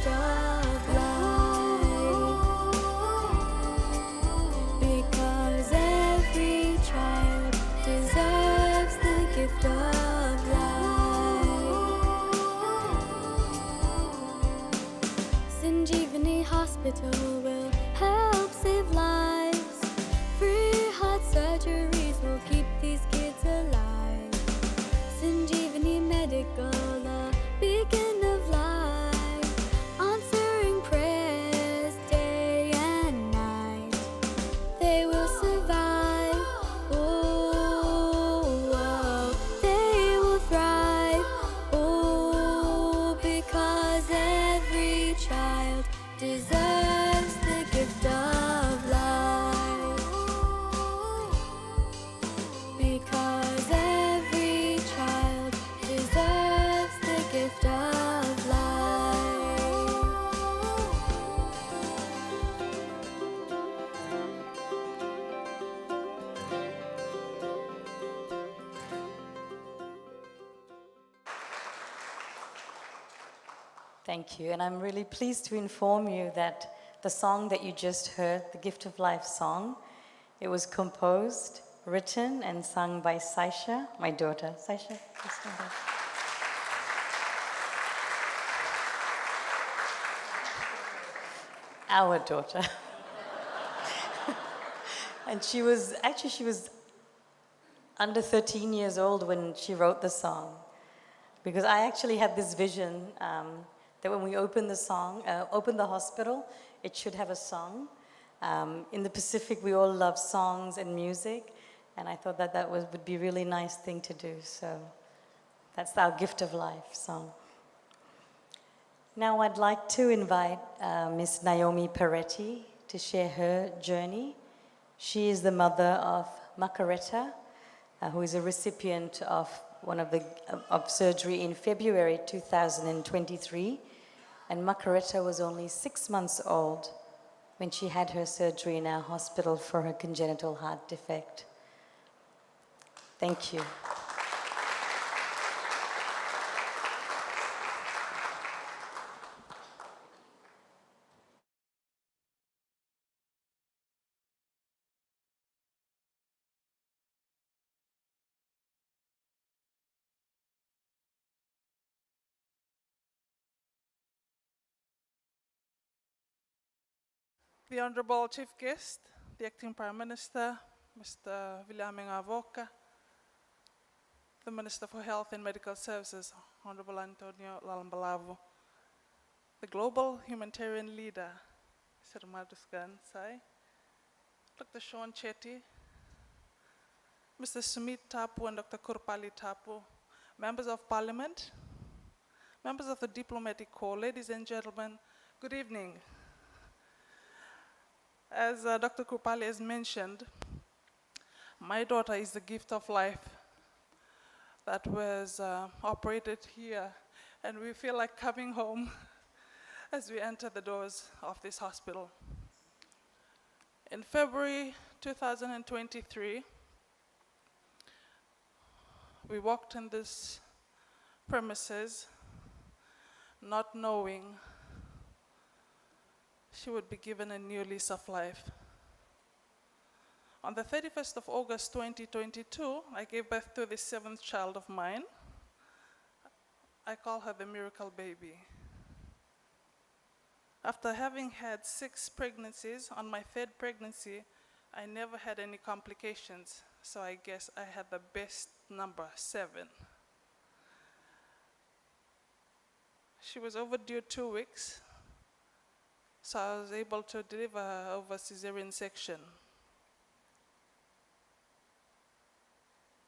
gift of life. Because every child deserves the gift of life. Sanjeevani Hospital will help save lives. Free heart surgeries will keep these kids alive. Sanjeevani Medical, the beacon of life, answering prayers day and night. They will survive. Oh, oh, they will thrive. Oh, because every child deserves the gift of life. Because every child deserves the gift of life. Thank you, and I'm really pleased to inform you that the song that you just heard, the Gift of Life song, it was composed, written, and sung by Saisha, my daughter. Saisha, please stand up. Our daughter. And she was under 13 years old when she wrote the song. Because I actually had this vision that when we open the hospital, it should have a song. In the Pacific, we all love songs and music, and I thought that would be a really nice thing to do. So that's our Gift of Life song. Now I'd like to invite Miss Naomi Peretti to share her journey. She is the mother of Makareta, who is a recipient of of surgery in February 2023, and Makareta was only 6 months old when she had her surgery in our hospital for her congenital heart defect. Thank you. The Honourable Chief Guest, the Acting Prime Minister, Mr. Viliame Ngavoka, the Minister for Health and Medical Services, Honourable Antonio Lalambalavu, the Global Humanitarian Leader, Mr. Madhusudan Sai, Dr. Sean Chetty, Mr. Sumit Tapu and Dr. Kurpali Tapu, Members of Parliament, members of the Diplomatic Corps, ladies and gentlemen, good evening. As Dr. Kurpali has mentioned, my daughter is the gift of life that was operated here, and we feel like coming home as we enter the doors of this hospital. In February 2023, we walked in this premises not knowing she would be given a new lease of life. On the 31st of August 2022, I gave birth to the 7th child of mine. I call her the miracle baby. After having had 6 pregnancies, on my 3rd pregnancy, I never had any complications, so I guess I had the best number, 7. She was overdue 2 weeks, so I was able to deliver her over cesarean section.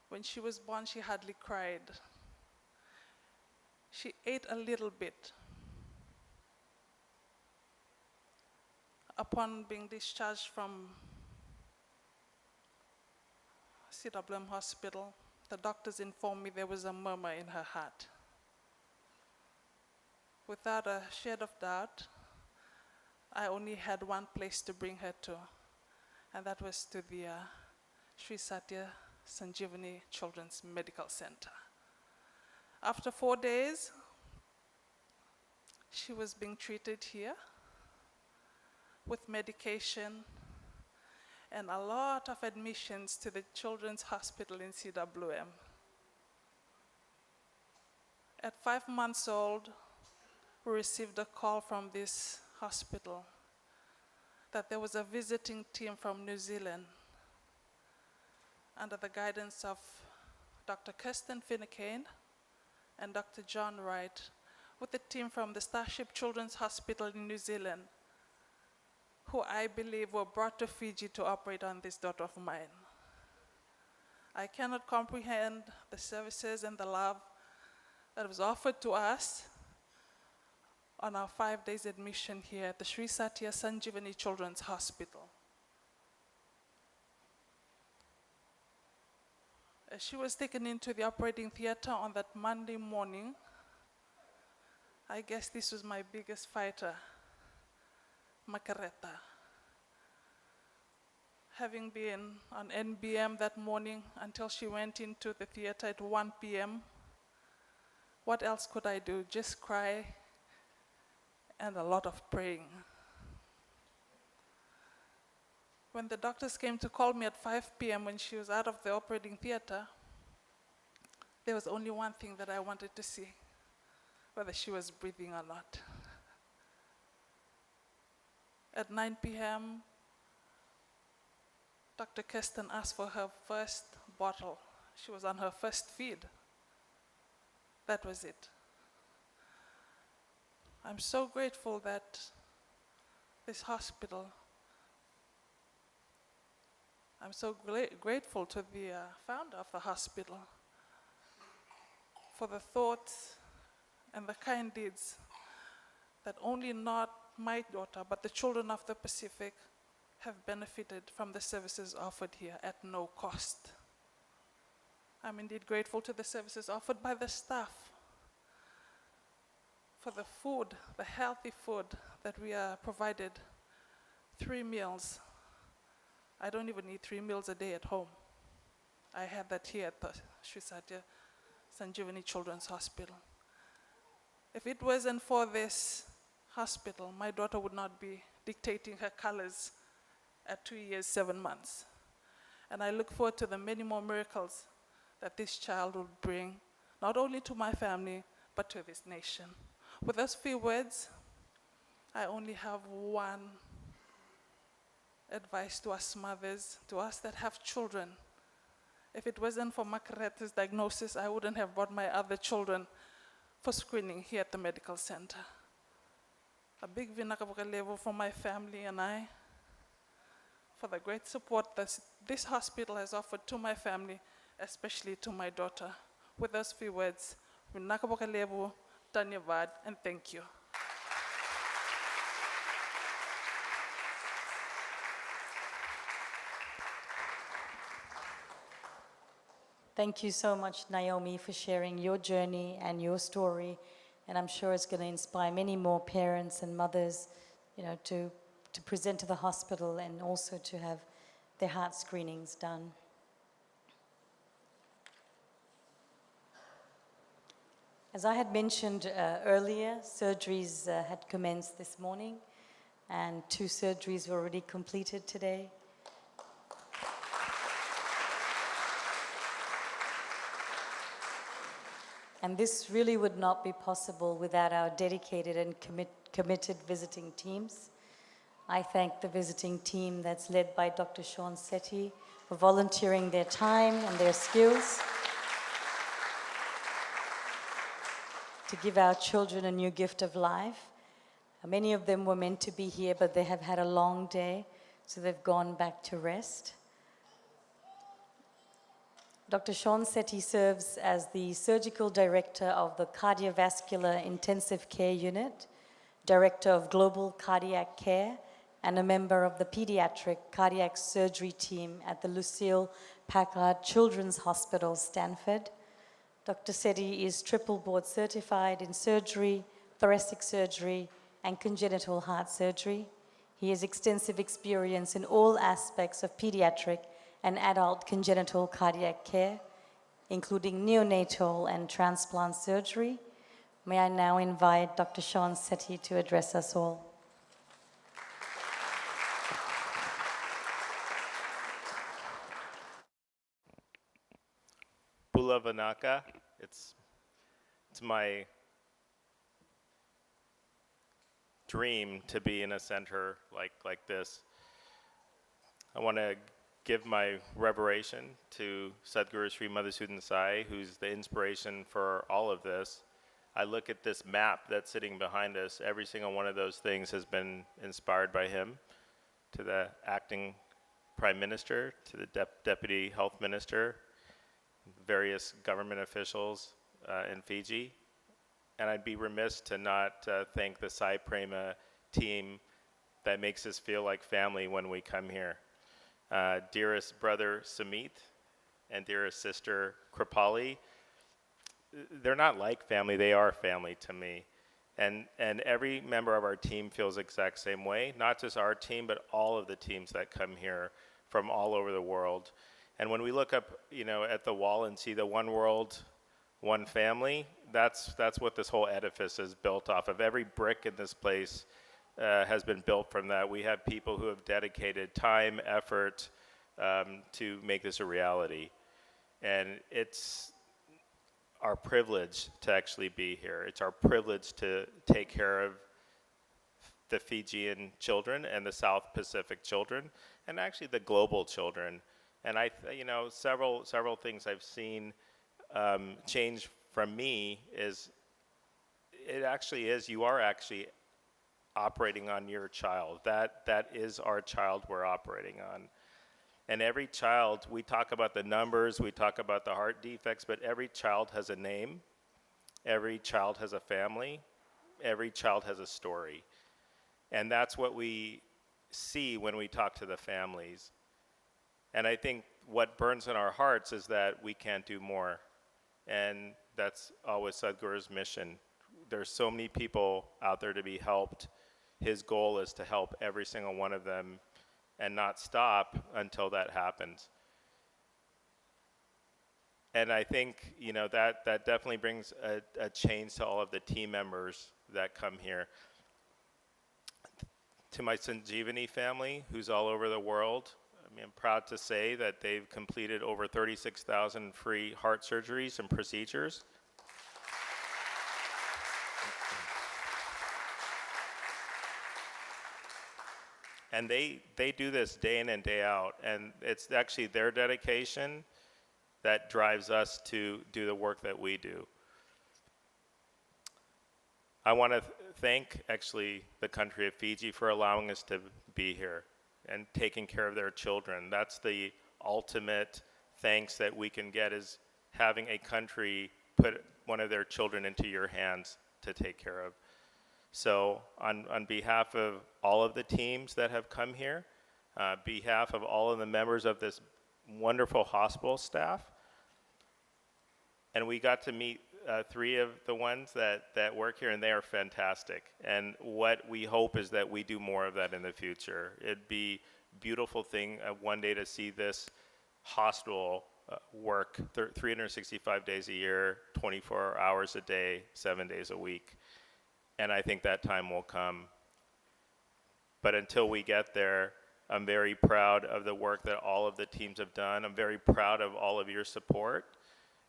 When she was born, she hardly cried. She ate a little bit. Upon being discharged from CWM Hospital, the doctors informed me there was a murmur in her heart. Without a shade of doubt, I only had one place to bring her to, and that was to the Sri Sathya Sanjeevani Children's Medical Center. After 4 days, She was being treated here with medication and a lot of admissions to the Children's Hospital in CWM. At 5 months old, we received a call from this hospital that there was a visiting team from New Zealand under the guidance of Dr. Kirsten Finnecane and Dr. John Wright, with a team from the Starship Children's Hospital in New Zealand, who I believe were brought to Fiji to operate on this daughter of mine. I cannot comprehend the services and the love that was offered to us on our 5 days admission here at the Sri Sathya Sanjeevani Children's Hospital. As she was taken into the operating theater on that Monday morning, I guess this was my biggest fighter, Makareta. Having been on NBM that morning until she went into the theater at 1 p.m., what else could I do? Just cry and a lot of praying. When the doctors came to call me at 5 p.m. when she was out of the operating theater, there was only one thing that I wanted to see, whether she was breathing or not. At 9 p.m., Dr. Kirsten asked for her first bottle. She was on her first feed. That was it. I'm so grateful that this hospital, I'm so grateful to the founder of the hospital for the thoughts and the kind deeds that only not my daughter, but the children of the Pacific have benefited from the services offered here at no cost. I'm indeed grateful to the services offered by the staff, for the food, the healthy food that we are provided, 3 meals. I don't even eat 3 meals a day at home. I had that here at the Sri Sathya Sanjeevani Children's Hospital. If it wasn't for this hospital, my daughter would not be dictating her colors at 2 years, 7 months. And I look forward to the many more miracles that this child will bring, not only to my family, but to this nation. With those few words, I only have one advice to us mothers, to us that have children. If it wasn't for Makareta's diagnosis, I wouldn't have brought my other children for screening here at the medical center. A big vinakabuka for my family and I, for the great support that this hospital has offered to my family, especially to my daughter. With those few words, vinakabuka levu, Tanyavad, and thank you. Thank you so much, Naomi, for sharing your journey and your story. And I'm sure it's going to inspire many more parents and mothers, to present to the hospital and also to have their heart screenings done. As I had mentioned earlier, surgeries had commenced this morning, and 2 surgeries were already completed today. And this really would not be possible without our dedicated and committed visiting teams. I thank the visiting team that's led by Dr. Sean Sethi for volunteering their time and their skills to give our children a new gift of life. Many of them were meant to be here, but they have had a long day, so they've gone back to rest. Dr. Sean Sethi serves as the Surgical Director of the Cardiovascular Intensive Care Unit, Director of Global Cardiac Care, and a member of the Pediatric Cardiac Surgery Team at the Lucille Packard Children's Hospital, Stanford. Dr. Sethi is triple board certified in surgery, thoracic surgery, and congenital heart surgery. He has extensive experience in all aspects of pediatric and adult congenital cardiac care, including neonatal and transplant surgery, May I now invite Dr. Sean Sethi to address us all. Bula Vanaka. It's my dream to be in a center like this. I want to give my reveration to Sadhguru Sri Madhusudan Sai, who's the inspiration for all of this. I look at this map that's sitting behind us. Every single one of those things has been inspired by him, to the acting prime minister, to the deputy health minister, various government officials in Fiji. And I'd be remiss to not thank the Sai Prema team that makes us feel like family when we come here. Dearest brother Samit and dearest sister Kripali, they're not like family, they are family to me. And every member of our team feels the exact same way, not just our team, but all of the teams that come here from all over the world. And when we look up, at the wall and see the one world, one family, that's what this whole edifice is built off of. Every brick in this place has been built from that. We have people who have dedicated time, effort to make this a reality. And it's our privilege to actually be here. It's our privilege to take care of the Fijian children and the South Pacific children, and actually the global children. And several things I've seen change from me is, you are actually operating on your child. That is our child we're operating on. And every child, we talk about the numbers, we talk about the heart defects, but every child has a name, every child has a family, every child has a story. And that's what we see when we talk to the families. And I think what burns in our hearts is that we can't do more. And that's always Sadhguru's mission. There's so many people out there to be helped. His goal is to help every single one of them and not stop until that happens. And I think, that definitely brings a change to all of the team members that come here. To my Sanjeevani family, who's all over the world, I'm proud to say that they've completed over 36,000 free heart surgeries and procedures. And they do this day in and day out, and it's actually their dedication that drives us to do the work that we do. I want to thank, actually, the country of Fiji for allowing us to be here and taking care of their children. That's the ultimate thanks that we can get, is having a country put one of their children into your hands to take care of. So on behalf of all of the teams that have come here, behalf of all of the members of this wonderful hospital staff, and we got to meet 3 of the ones that work here, and they are fantastic. And what we hope is that we do more of that in the future. It'd be a beautiful thing one day to see this hospital work 365 days a year, 24 hours a day, 7 days a week. And I think that time will come. But until we get there, I'm very proud of the work that all of the teams have done. I'm very proud of all of your support,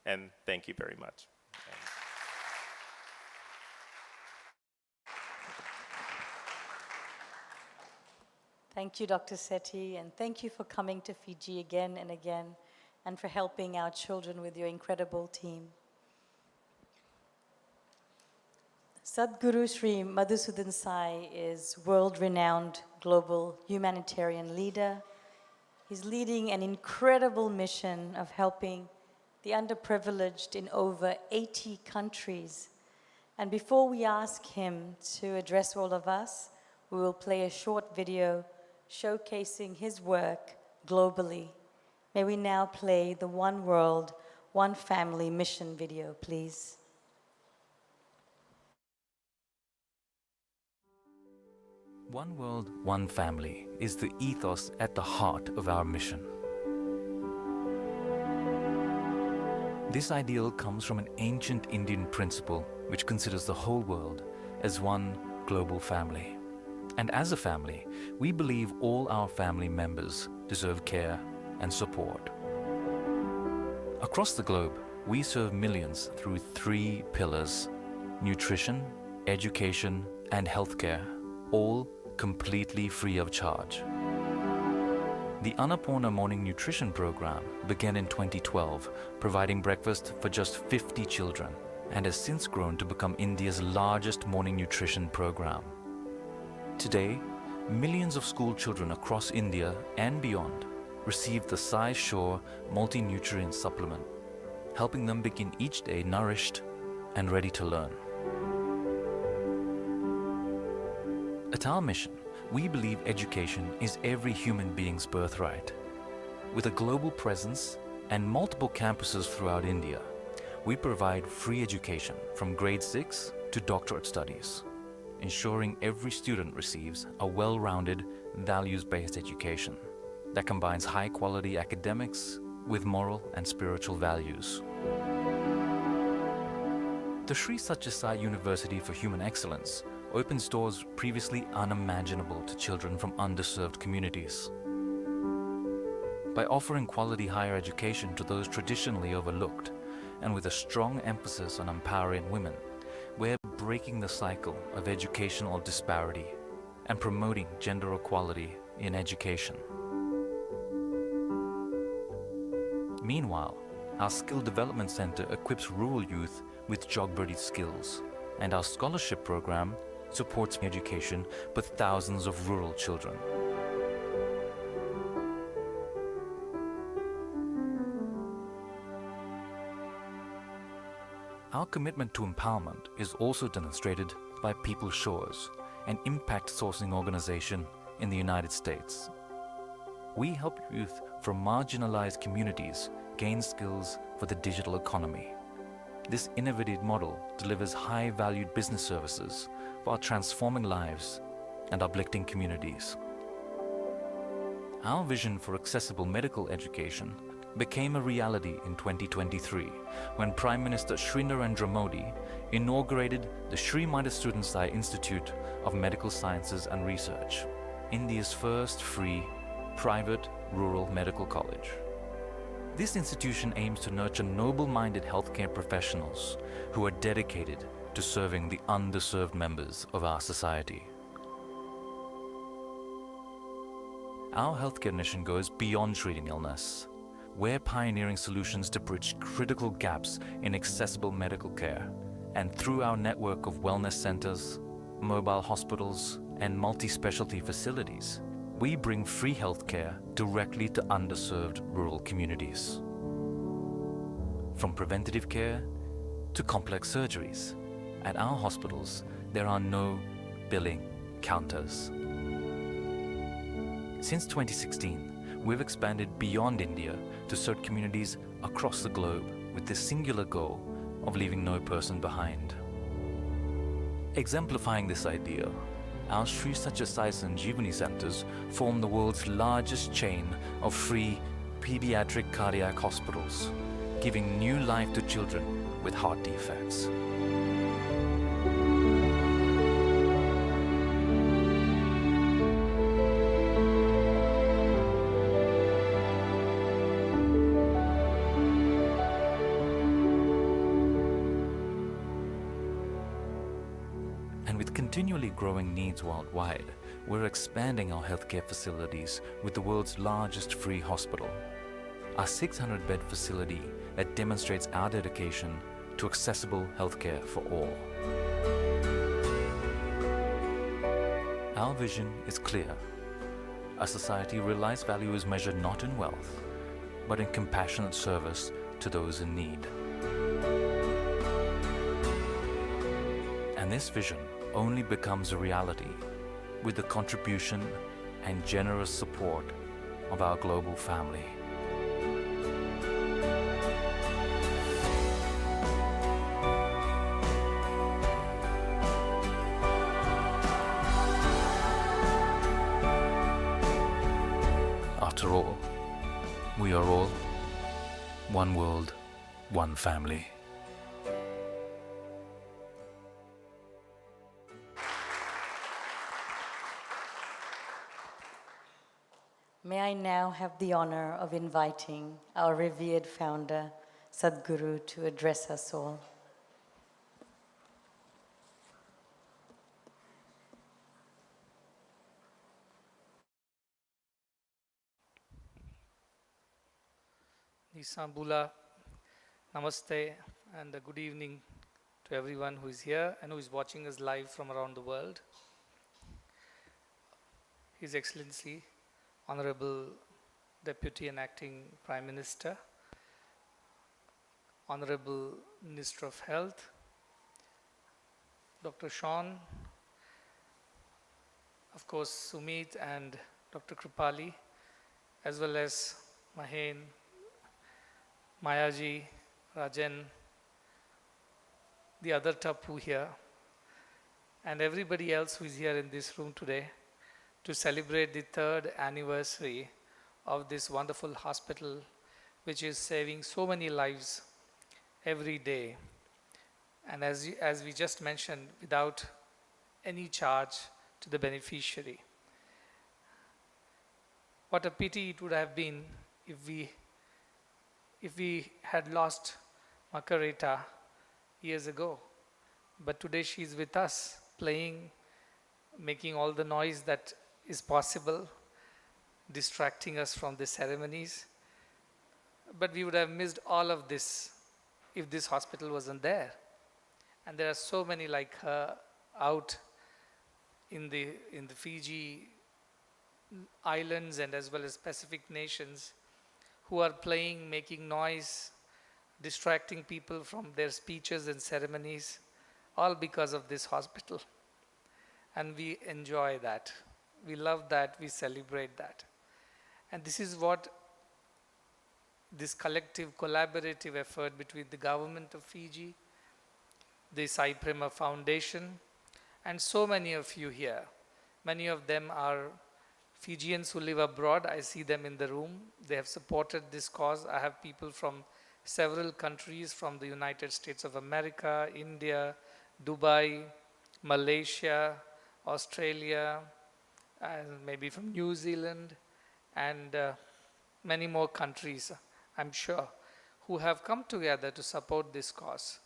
and thank you very much. Thank you, Dr. Sethi, and thank you for coming to Fiji again and again, and for helping our children with your incredible team. Sadhguru Sri Madhusudan Sai is world-renowned global humanitarian leader. He's leading an incredible mission of helping the underprivileged in over 80 countries. And before we ask him to address all of us, we will play a short video showcasing his work globally. May we now play the One World, One Family mission video, please. One World, One Family is the ethos at the heart of our mission. This ideal comes from an ancient Indian principle which considers the whole world as one global family. And as a family, we believe all our family members deserve care and support. Across the globe, we serve millions through 3 pillars: nutrition, education, and healthcare, all completely free of charge. The Annapurna Morning Nutrition Program began in 2012, providing breakfast for just 50 children, and has since grown to become India's largest morning nutrition program. Today, millions of school children across India and beyond receive the Sai Shore multi-nutrient supplement, helping them begin each day nourished and ready to learn. At our mission, we believe education is every human being's birthright. With a global presence and multiple campuses throughout India, we provide free education from grade 6 to doctorate studies, ensuring every student receives a well-rounded, values-based education that combines high-quality academics with moral and spiritual values. The Sri Sathya Sai University for Human Excellence opens doors previously unimaginable to children from underserved communities. By offering quality higher education to those traditionally overlooked, and with a strong emphasis on empowering women, we're breaking the cycle of educational disparity and promoting gender equality in education. Meanwhile, our Skill Development Center equips rural youth with job-ready skills, and our scholarship program supports education for thousands of rural children. Our commitment to empowerment is also demonstrated by People Shores, an impact sourcing organization in the United States. We help youth from marginalized communities gain skills for the digital economy. This innovative model delivers high-valued business services while transforming lives and uplifting communities. Our vision for accessible medical education became a reality in 2023 when Prime Minister Shri Narendra Modi inaugurated the Sri Madhusudan Sai Institute of Medical Sciences and Research, India's first free, private, rural medical college. This institution aims to nurture noble-minded healthcare professionals who are dedicated to serving the underserved members of our society. Our healthcare mission goes beyond treating illness. We're pioneering solutions to bridge critical gaps in accessible medical care, and through our network of wellness centers, mobile hospitals, and multi-specialty facilities, we bring free healthcare directly to underserved rural communities. From preventative care to complex surgeries, at our hospitals, there are no billing counters. Since 2016, we've expanded beyond India to serve communities across the globe with the singular goal of leaving no person behind. Exemplifying this ideal, our Sri Sathya Sai Sanjeevani centers form the world's largest chain of free pediatric cardiac hospitals, giving new life to children with heart defects. And with continually growing needs worldwide, we're expanding our healthcare facilities with the world's largest free hospital. Our 600-bed facility that demonstrates our dedication to accessible healthcare for all. Our vision is clear. A society where life's value is measured not in wealth, but in compassionate service to those in need. And this vision only becomes a reality with the contribution and generous support of our global family. After all, we are all one world, one family. May I now have the honor of inviting our revered founder, Sadhguru, to address us all. Nisambula, namaste, and a good evening to everyone who is here and who is watching us live from around the world. His Excellency, Honorable Deputy and Acting Prime Minister, Honorable Minister of Health, Dr. Sean, of course Sumit and Dr. Kripali, as well as Mahen, Mayaji, Rajan, the other Tapu here, and everybody else who is here in this room today to celebrate the 3rd anniversary of this wonderful hospital, which is saving so many lives every day. And as we just mentioned, without any charge to the beneficiary. What a pity it would have been if we had lost Makarita years ago. But today she is with us, playing, making all the noise that is possible, distracting us from the ceremonies. But we would have missed all of this if this hospital wasn't there. And there are so many like her out in the Fiji islands and as well as Pacific nations who are playing, making noise, distracting people from their speeches and ceremonies, all because of this hospital. And we enjoy that. We love that. We celebrate that. And this is what this collective, collaborative effort between the government of Fiji, the Sai Prema Foundation, and so many of you here. Many of them are Fijians who live abroad. I see them in the room. They have supported this cause. I have people from several countries, from the United States of America, India, Dubai, Malaysia, Australia, and maybe from New Zealand, and many more countries, I'm sure, who have come together to support this cause.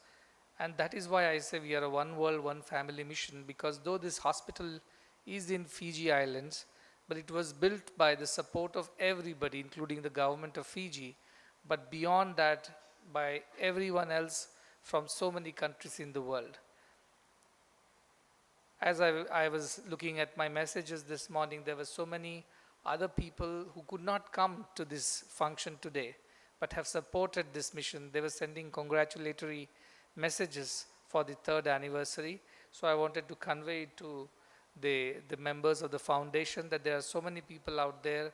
And that is why I say we are a one world, one family mission, because though this hospital is in Fiji Islands, but it was built by the support of everybody, including the government of Fiji, but beyond that, by everyone else from so many countries in the world. As I was looking at my messages this morning, there were so many other people who could not come to this function today, but have supported this mission. They were sending congratulatory messages for the 3rd anniversary. So I wanted to convey to the members of the foundation that there are so many people out there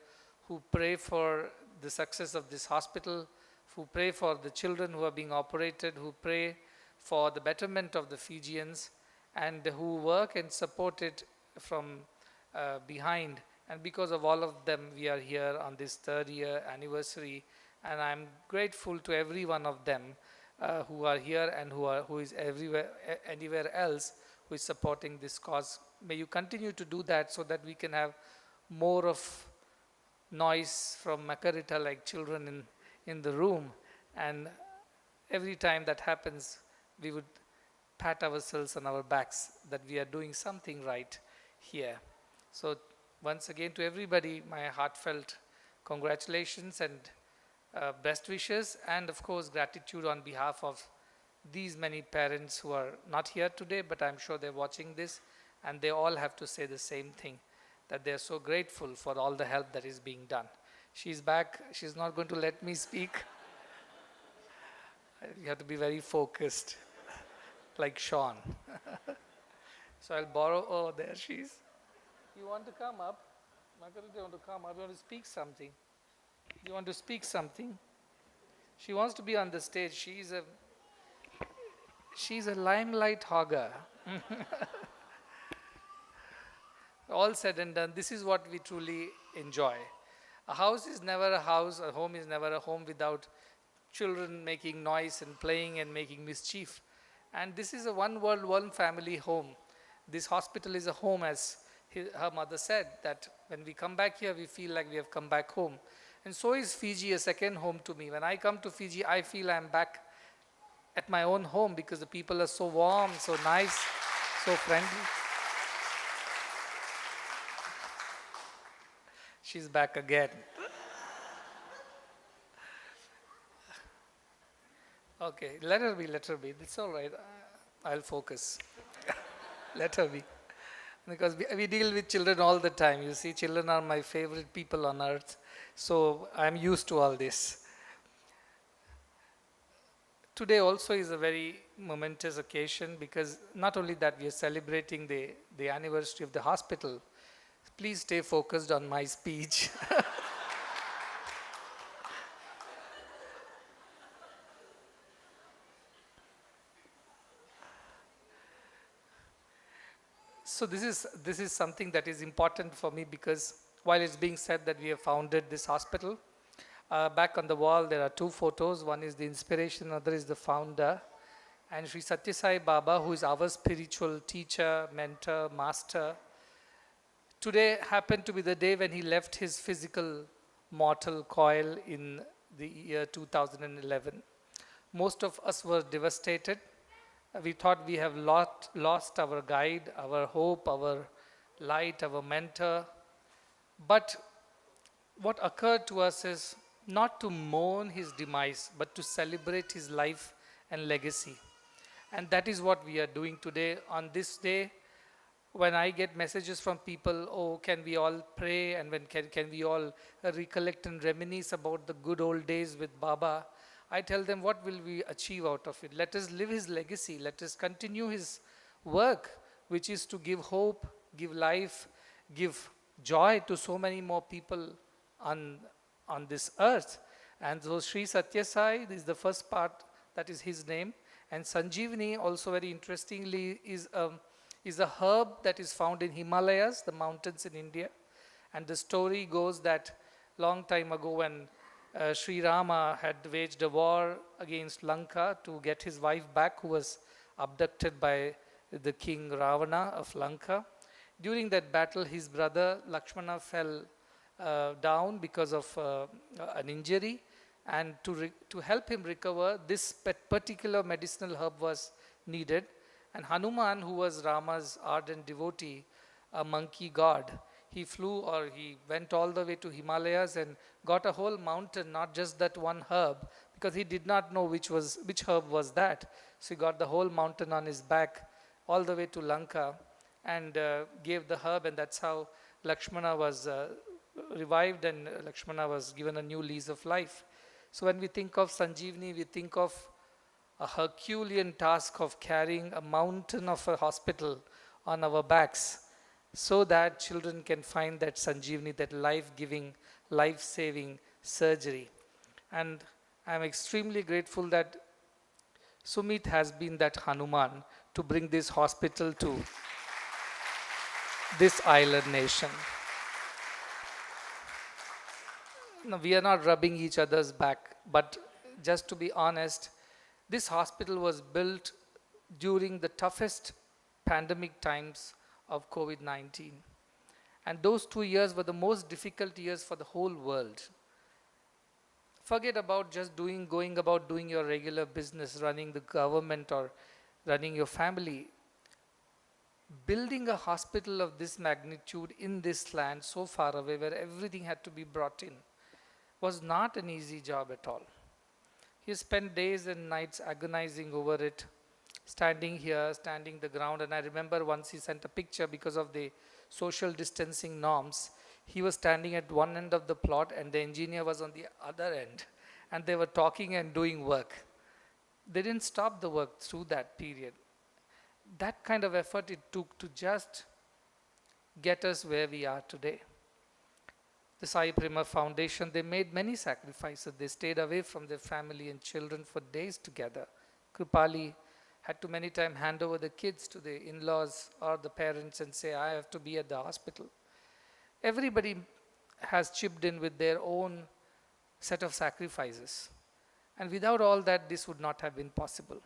who pray for the success of this hospital, who pray for the children who are being operated, who pray for the betterment of the Fijians, and who work and support it from behind. And because of all of them, we are here on this 3rd year anniversary. And I'm grateful to every one of them who are here and who is anywhere else who is supporting this cause. May you continue to do that so that we can have more of noise from Makarita like children in the room. And every time that happens, we would pat ourselves on our backs that we are doing something right here. So once again to everybody, my heartfelt congratulations and best wishes, and of course gratitude on behalf of these many parents who are not here today, but I'm sure they're watching this, and they all have to say the same thing, that they're so grateful for all the help that is being done. She's back. She's not going to let me speak. You have to be very focused, like Sean. So I'll borrow, oh, there she is. You want to come up? Margaret, you want to come up? You want to speak something? You want to speak something? She wants to be on the stage. She's a limelight hogger. All said and done, this is what we truly enjoy. A house is never a house, a home is never a home without children making noise and playing and making mischief. And this is a one world, one family home. This hospital is a home, as her mother said, that when we come back here, we feel like we have come back home. And so is Fiji a second home to me. When I come to Fiji, I feel I'm back at my own home because the people are so warm, so nice, so friendly. She's back again. Okay, let her be, let her be. It's all right. I'll focus. Let her be. Because we deal with children all the time. You see, children are my favorite people on earth. So I'm used to all this. Today also is a very momentous occasion because not only that we are celebrating the anniversary of the hospital. Please stay focused on my speech. So this is something that is important for me because while it's being said that we have founded this hospital, back on the wall there are two photos. One is the inspiration, other is the founder. And Sri Sathya Sai Baba, who is our spiritual teacher, mentor, master, today happened to be the day when he left his physical mortal coil in the year 2011. Most of us were devastated. We thought we have lost our guide, our hope, our light, our mentor. But what occurred to us is not to mourn his demise, but to celebrate his life and legacy. And that is what we are doing today. On this day, when I get messages from people, oh, can we all pray, and when can we all recollect and reminisce about the good old days with Baba, I tell them, what will we achieve out of it? Let us live his legacy. Let us continue his work, which is to give hope, give life, give joy to so many more people on this earth. And so Sri Sathya Sai is the first part, that is his name. And Sanjeevani, also very interestingly, is a herb that is found in Himalayas, the mountains in India. And the story goes that long time ago when Sri Rama had waged a war against Lanka to get his wife back, who was abducted by the king Ravana of Lanka. During that battle, his brother Lakshmana fell down because of an injury, and to help him recover, this particular medicinal herb was needed. And Hanuman, who was Rama's ardent devotee, a monkey god, he went all the way to Himalayas and got a whole mountain, not just that one herb, because he did not know which herb was that. So he got the whole mountain on his back all the way to Lanka and gave the herb, and that's how Lakshmana was revived and Lakshmana was given a new lease of life. So when we think of Sanjeevani, we think of a Herculean task of carrying a mountain of a hospital on our backs so that children can find that Sanjeevani, that life-giving, life-saving surgery. And I'm extremely grateful that Sumit has been that Hanuman to bring this hospital to this island nation. No, we are not rubbing each other's back, but just to be honest, this hospital was built during the toughest pandemic times of COVID-19. And those 2 years were the most difficult years for the whole world. Forget about just going about doing your regular business, running the government or running your family. Building a hospital of this magnitude in this land so far away where everything had to be brought in was not an easy job at all. He spent days and nights agonizing over it, standing here, standing the ground. And I remember once he sent a picture because of the social distancing norms. He was standing at one end of the plot and the engineer was on the other end. And they were talking and doing work. They didn't stop the work through that period. That kind of effort it took to just get us where we are today. The Sai Prema Foundation, they made many sacrifices. They stayed away from their family and children for days together. Kripali had to many times hand over the kids to the in-laws or the parents and say, I have to be at the hospital. Everybody has chipped in with their own set of sacrifices. And without all that, this would not have been possible.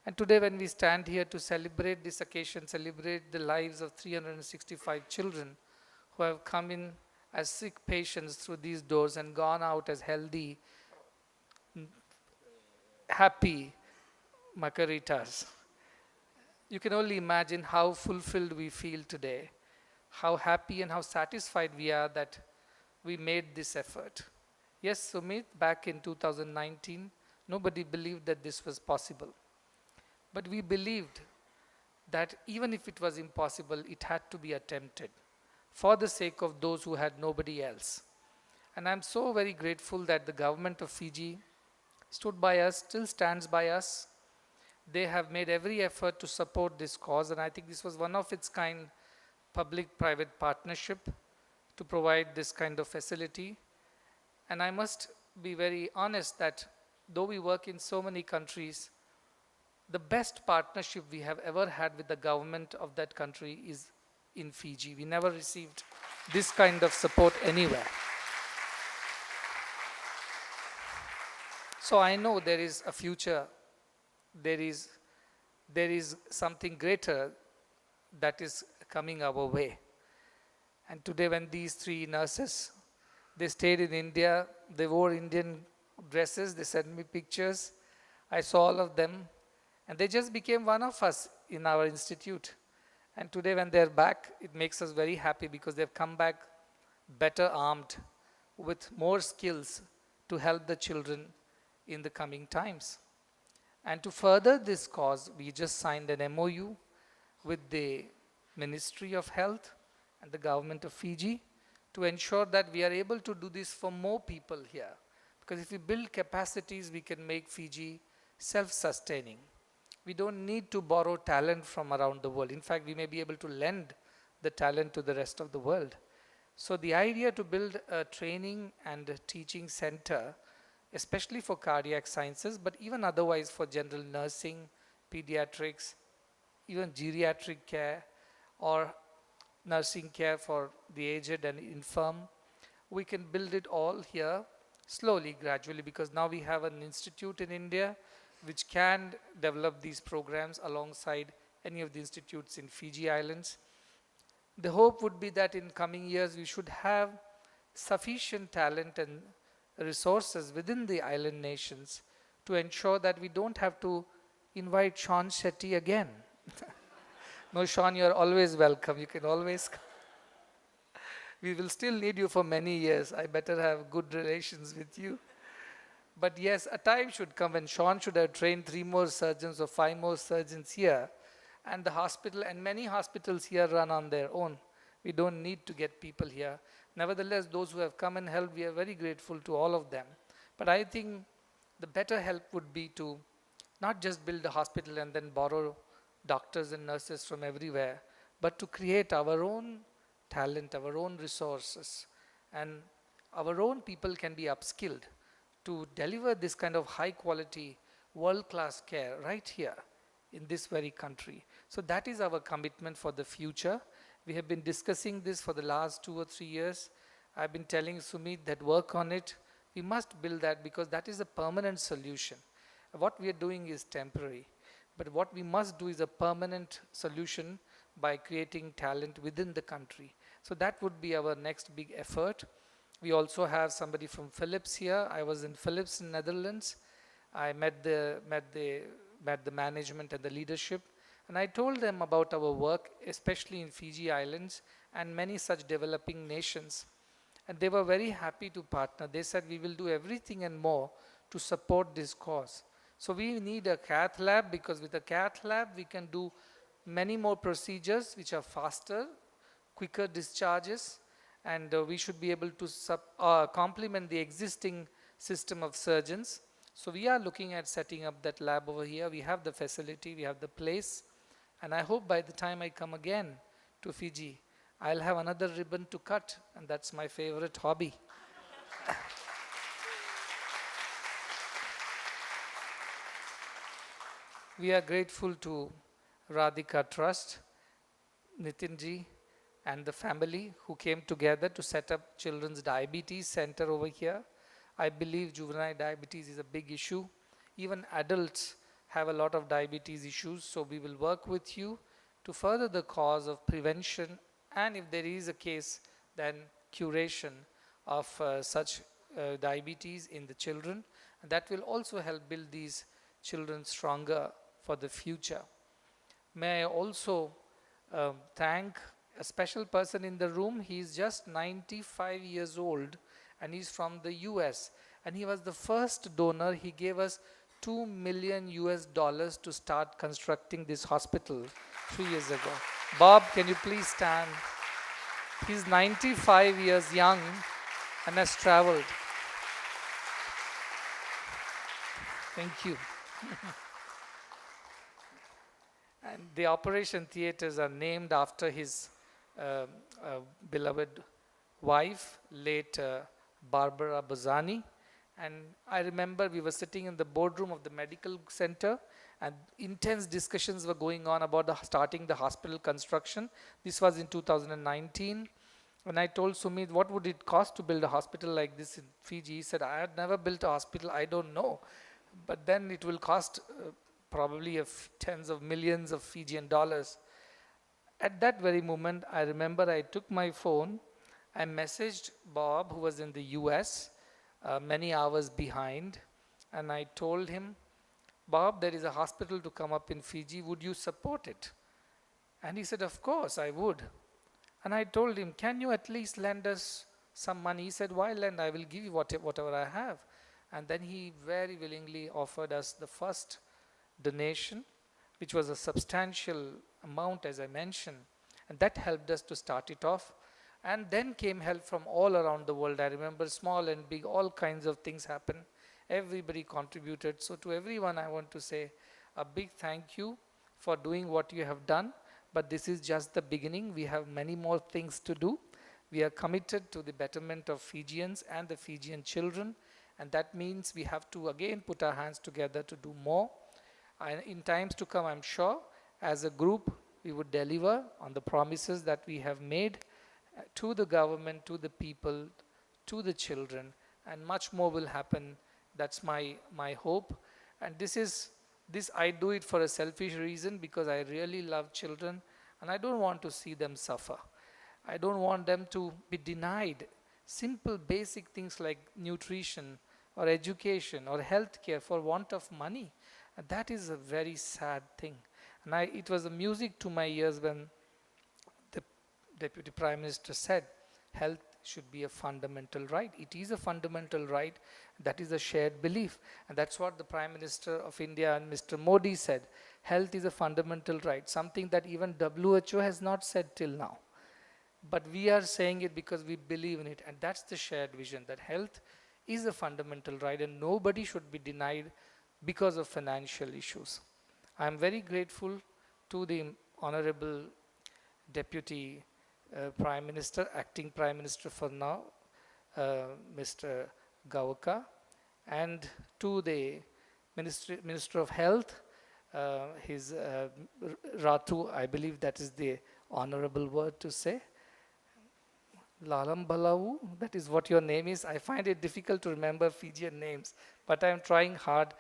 And today when we stand here to celebrate this occasion, celebrate the lives of 365 children who have come in as sick patients through these doors and gone out as healthy, happy Makaritas. You can only imagine how fulfilled we feel today, how happy and how satisfied we are that we made this effort. Yes, Sumit, back in 2019, nobody believed that this was possible. But we believed that even if it was impossible, it had to be attempted for the sake of those who had nobody else. And I'm so very grateful that the government of Fiji stood by us, still stands by us. They have made every effort to support this cause, and I think this was one of its kind public-private partnership to provide this kind of facility. And I must be very honest that though we work in so many countries, the best partnership we have ever had with the government of that country is in Fiji. We never received this kind of support anywhere. So I know there is a future, there is something greater that is coming our way. And today when these 3 nurses, they stayed in India, they wore Indian dresses, they sent me pictures, I saw all of them, and they just became one of us in our institute. And today when they're back, it makes us very happy because they've come back better armed with more skills to help the children in the coming times. And to further this cause, we just signed an MOU with the Ministry of Health and the government of Fiji to ensure that we are able to do this for more people here. Because if we build capacities, we can make Fiji self-sustaining. We don't need to borrow talent from around the world. In fact, we may be able to lend the talent to the rest of the world. So the idea to build a training and a teaching center, especially for cardiac sciences, but even otherwise for general nursing, pediatrics, even geriatric care, or nursing care for the aged and infirm, we can build it all here slowly, gradually, because now we have an institute in India which can develop these programs alongside any of the institutes in Fiji Islands. The hope would be that in coming years we should have sufficient talent and resources within the island nations to ensure that we don't have to invite Sean Shetty again. No, Sean, you're always welcome. You can always come. We will still need you for many years. I better have good relations with you. But yes, a time should come when Sean should have trained 3 more surgeons or 5 more surgeons here, and the hospital and many hospitals here run on their own. We don't need to get people here. Nevertheless, those who have come and helped, we are very grateful to all of them. But I think the better help would be to not just build a hospital and then borrow doctors and nurses from everywhere, but to create our own talent, our own resources, and our own people can be upskilled to deliver this kind of high quality, world-class care right here in this very country. So that is our commitment for the future. We have been discussing this for the last 2 or 3 years. I've been telling Sumit that work on it. We must build that because that is a permanent solution. What we are doing is temporary, but what we must do is a permanent solution by creating talent within the country. So that would be our next big effort. We also have somebody from Philips here. I was in Philips in Netherlands. I met the management and the leadership, and I told them about our work, especially in Fiji Islands and many such developing nations. And they were very happy to partner. They said, we will do everything and more to support this cause. So we need a cath lab, because with a cath lab, we can do many more procedures which are faster, quicker discharges, and we should be able to complement the existing system of surgeons. So we are looking at setting up that lab over here. We have the facility, we have the place, and I hope by the time I come again to Fiji, I'll have another ribbon to cut, and that's my favorite hobby. We are grateful to Radhika Trust, Nitinji, and the family who came together to set up Children's Diabetes Center over here. I believe juvenile diabetes is a big issue. Even adults have a lot of diabetes issues, so we will work with you to further the cause of prevention, and if there is a case, then curation of such diabetes in the children. And that will also help build these children stronger for the future. May I also thank a special person in the room. He is just 95 years old and he's from the US, and he was the first donor. He gave us $2 million to start constructing this hospital 3 years ago. Bob, can you please stand? He's 95 years young and has traveled. Thank you. And the operation theaters are named after his beloved wife, late Barbara Bozzani. And I remember we were sitting in the boardroom of the medical center and intense discussions were going on about starting the hospital construction. This was in 2019. When I told Sumit, what would it cost to build a hospital like this in Fiji? He said, I had never built a hospital, I don't know. But then it will cost probably tens of millions of Fijian dollars. At that very moment, I remember I took my phone, I messaged Bob, who was in the US, many hours behind, and I told him, Bob, there is a hospital to come up in Fiji, would you support it? And he said, of course, I would. And I told him, can you at least lend us some money? He said, why lend? I will give you whatever I have. And then he very willingly offered us the first donation, which was a substantial amount, as I mentioned. And that helped us to start it off. And then came help from all around the world. I remember small and big, all kinds of things happened. Everybody contributed. So to everyone, I want to say a big thank you for doing what you have done. But this is just the beginning. We have many more things to do. We are committed to the betterment of Fijians and the Fijian children. And that means we have to again put our hands together to do more. And in times to come, I'm sure, as a group, we would deliver on the promises that we have made to the government, to the people, to the children, and much more will happen. That's my hope. And this I do it for a selfish reason, because I really love children and I don't want to see them suffer. I don't want them to be denied simple basic things like nutrition or education or health care for want of money. And that is a very sad thing. And it was a music to my ears when the Deputy Prime Minister said, health should be a fundamental right. It is a fundamental right. That is a shared belief. And that's what the Prime Minister of India and Mr. Modi said. Health is a fundamental right, something that even WHO has not said till now. But we are saying it because we believe in it. And that's the shared vision, that health is a fundamental right and nobody should be denied because of financial issues. I am very grateful to the Honorable Deputy Prime Minister, Acting Prime Minister for now, Mr. Gawaka, and to the Minister of Health, his Ratu, I believe that is the honorable word to say. Lalam Balawu, that is what your name is. I find it difficult to remember Fijian names, but I am trying hard.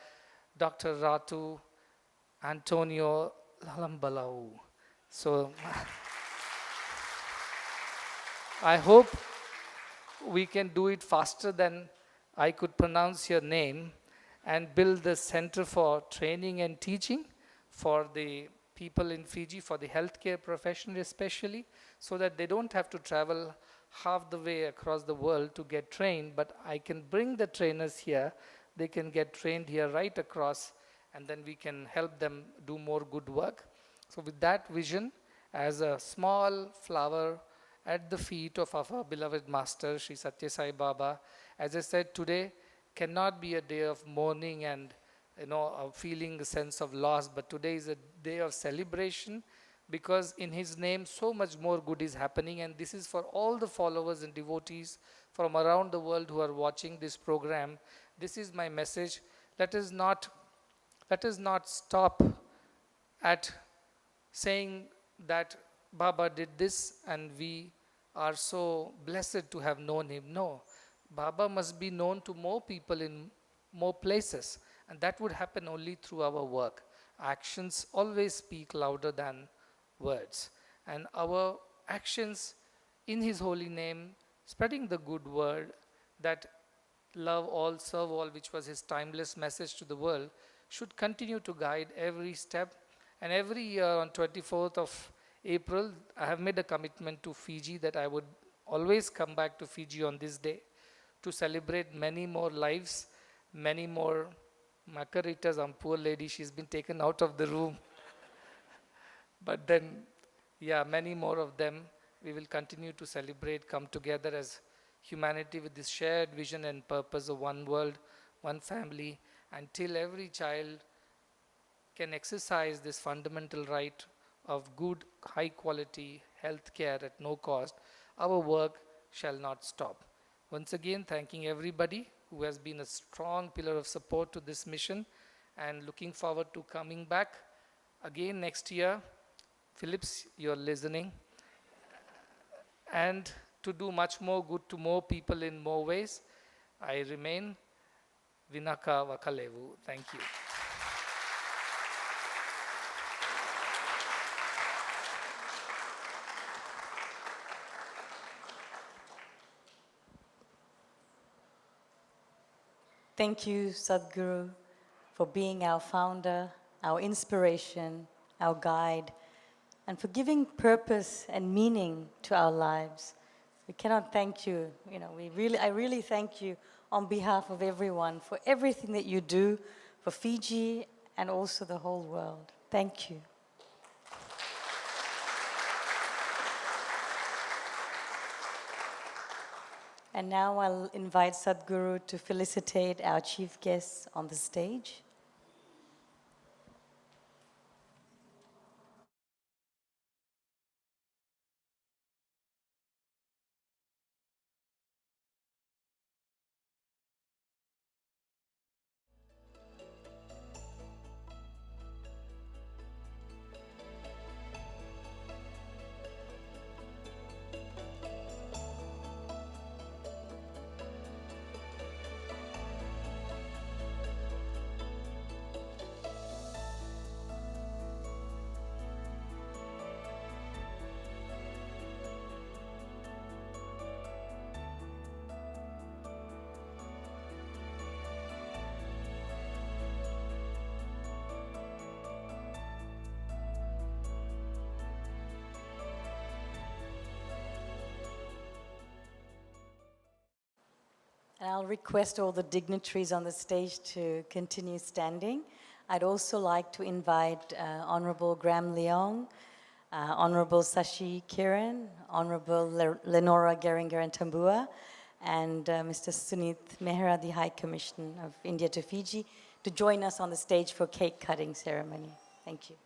Dr. Ratu Antonio Lalam Balawu. So I hope we can do it faster than I could pronounce your name and build the Center for Training and Teaching for the people in Fiji, for the healthcare profession especially, so that they don't have to travel half the way across the world to get trained, but I can bring the trainers here, they can get trained here right across, and then we can help them do more good work. So with that vision, as a small flower at the feet of our beloved Master, Sri Sathya Sai Baba, as I said, today cannot be a day of mourning and feeling a sense of loss, but today is a day of celebration, because in his name so much more good is happening, and this is for all the followers and devotees from around the world who are watching this program. This is my message. Let us not stop at saying that Baba did this and we are so blessed to have known him. No, Baba must be known to more people in more places, and that would happen only through our work. Actions always speak louder than words, and our actions in His holy name, spreading the good word that love all, serve all, which was His timeless message to the world, should continue to guide every step. And every year on 24th of April, I have made a commitment to Fiji that I would always come back to Fiji on this day to celebrate many more lives, many more Makaritas. Poor lady, she's been taken out of the room. But then, yeah, many more of them. We will continue to celebrate, come together as humanity with this shared vision and purpose of one world, one family, until every child can exercise this fundamental right of good, high quality health care at no cost. Our work shall not stop. Once again, thanking everybody who has been a strong pillar of support to this mission, and looking forward to coming back again next year. Phillips, you're listening. And to do much more good to more people in more ways. I remain Vinaka Vakalevu. Thank you. Thank you, Sadhguru, for being our founder, our inspiration, our guide, and for giving purpose and meaning to our lives. We cannot thank you. I really thank you on behalf of everyone for everything that you do for Fiji and also the whole world. Thank you. And now I'll invite Sadhguru to felicitate our chief guests on the stage. And I'll request all the dignitaries on the stage to continue standing. I'd also like to invite Honorable Graham Leong, Honorable Sashi Kiran, Honorable Lenora Geringer and Tambua, and Mr. Sunith Mehra, the High Commission of India to Fiji, to join us on the stage for cake cutting ceremony. Thank you.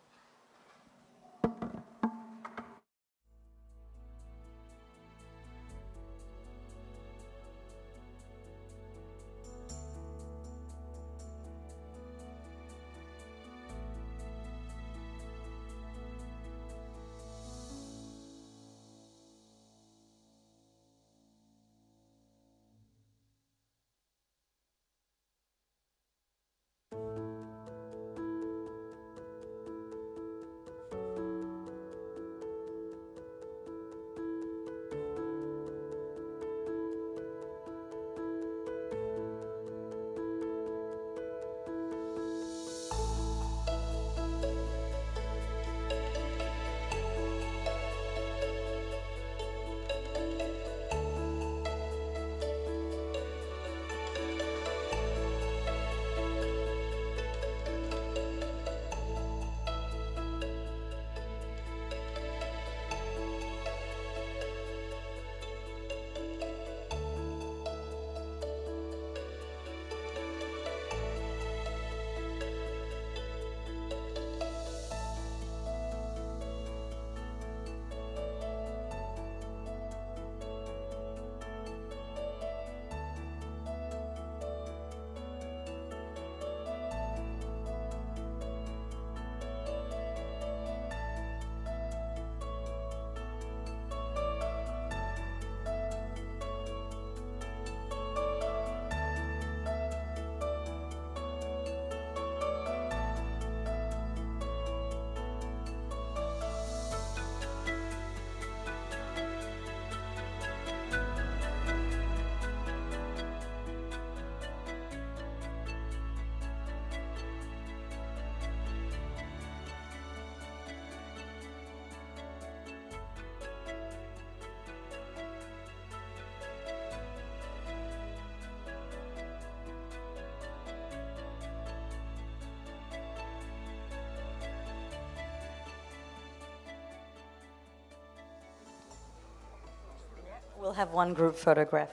We'll have one group photograph.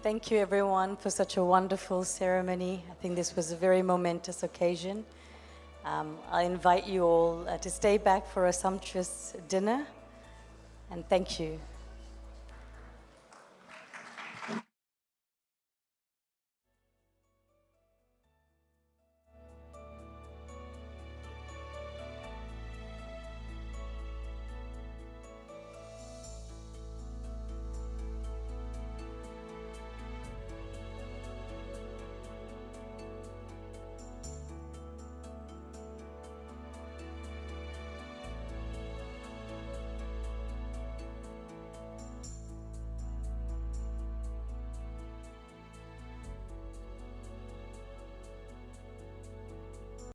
Thank you, everyone, for such a wonderful ceremony. I think this was a very momentous occasion. I invite you all to stay back for a sumptuous dinner, and thank you.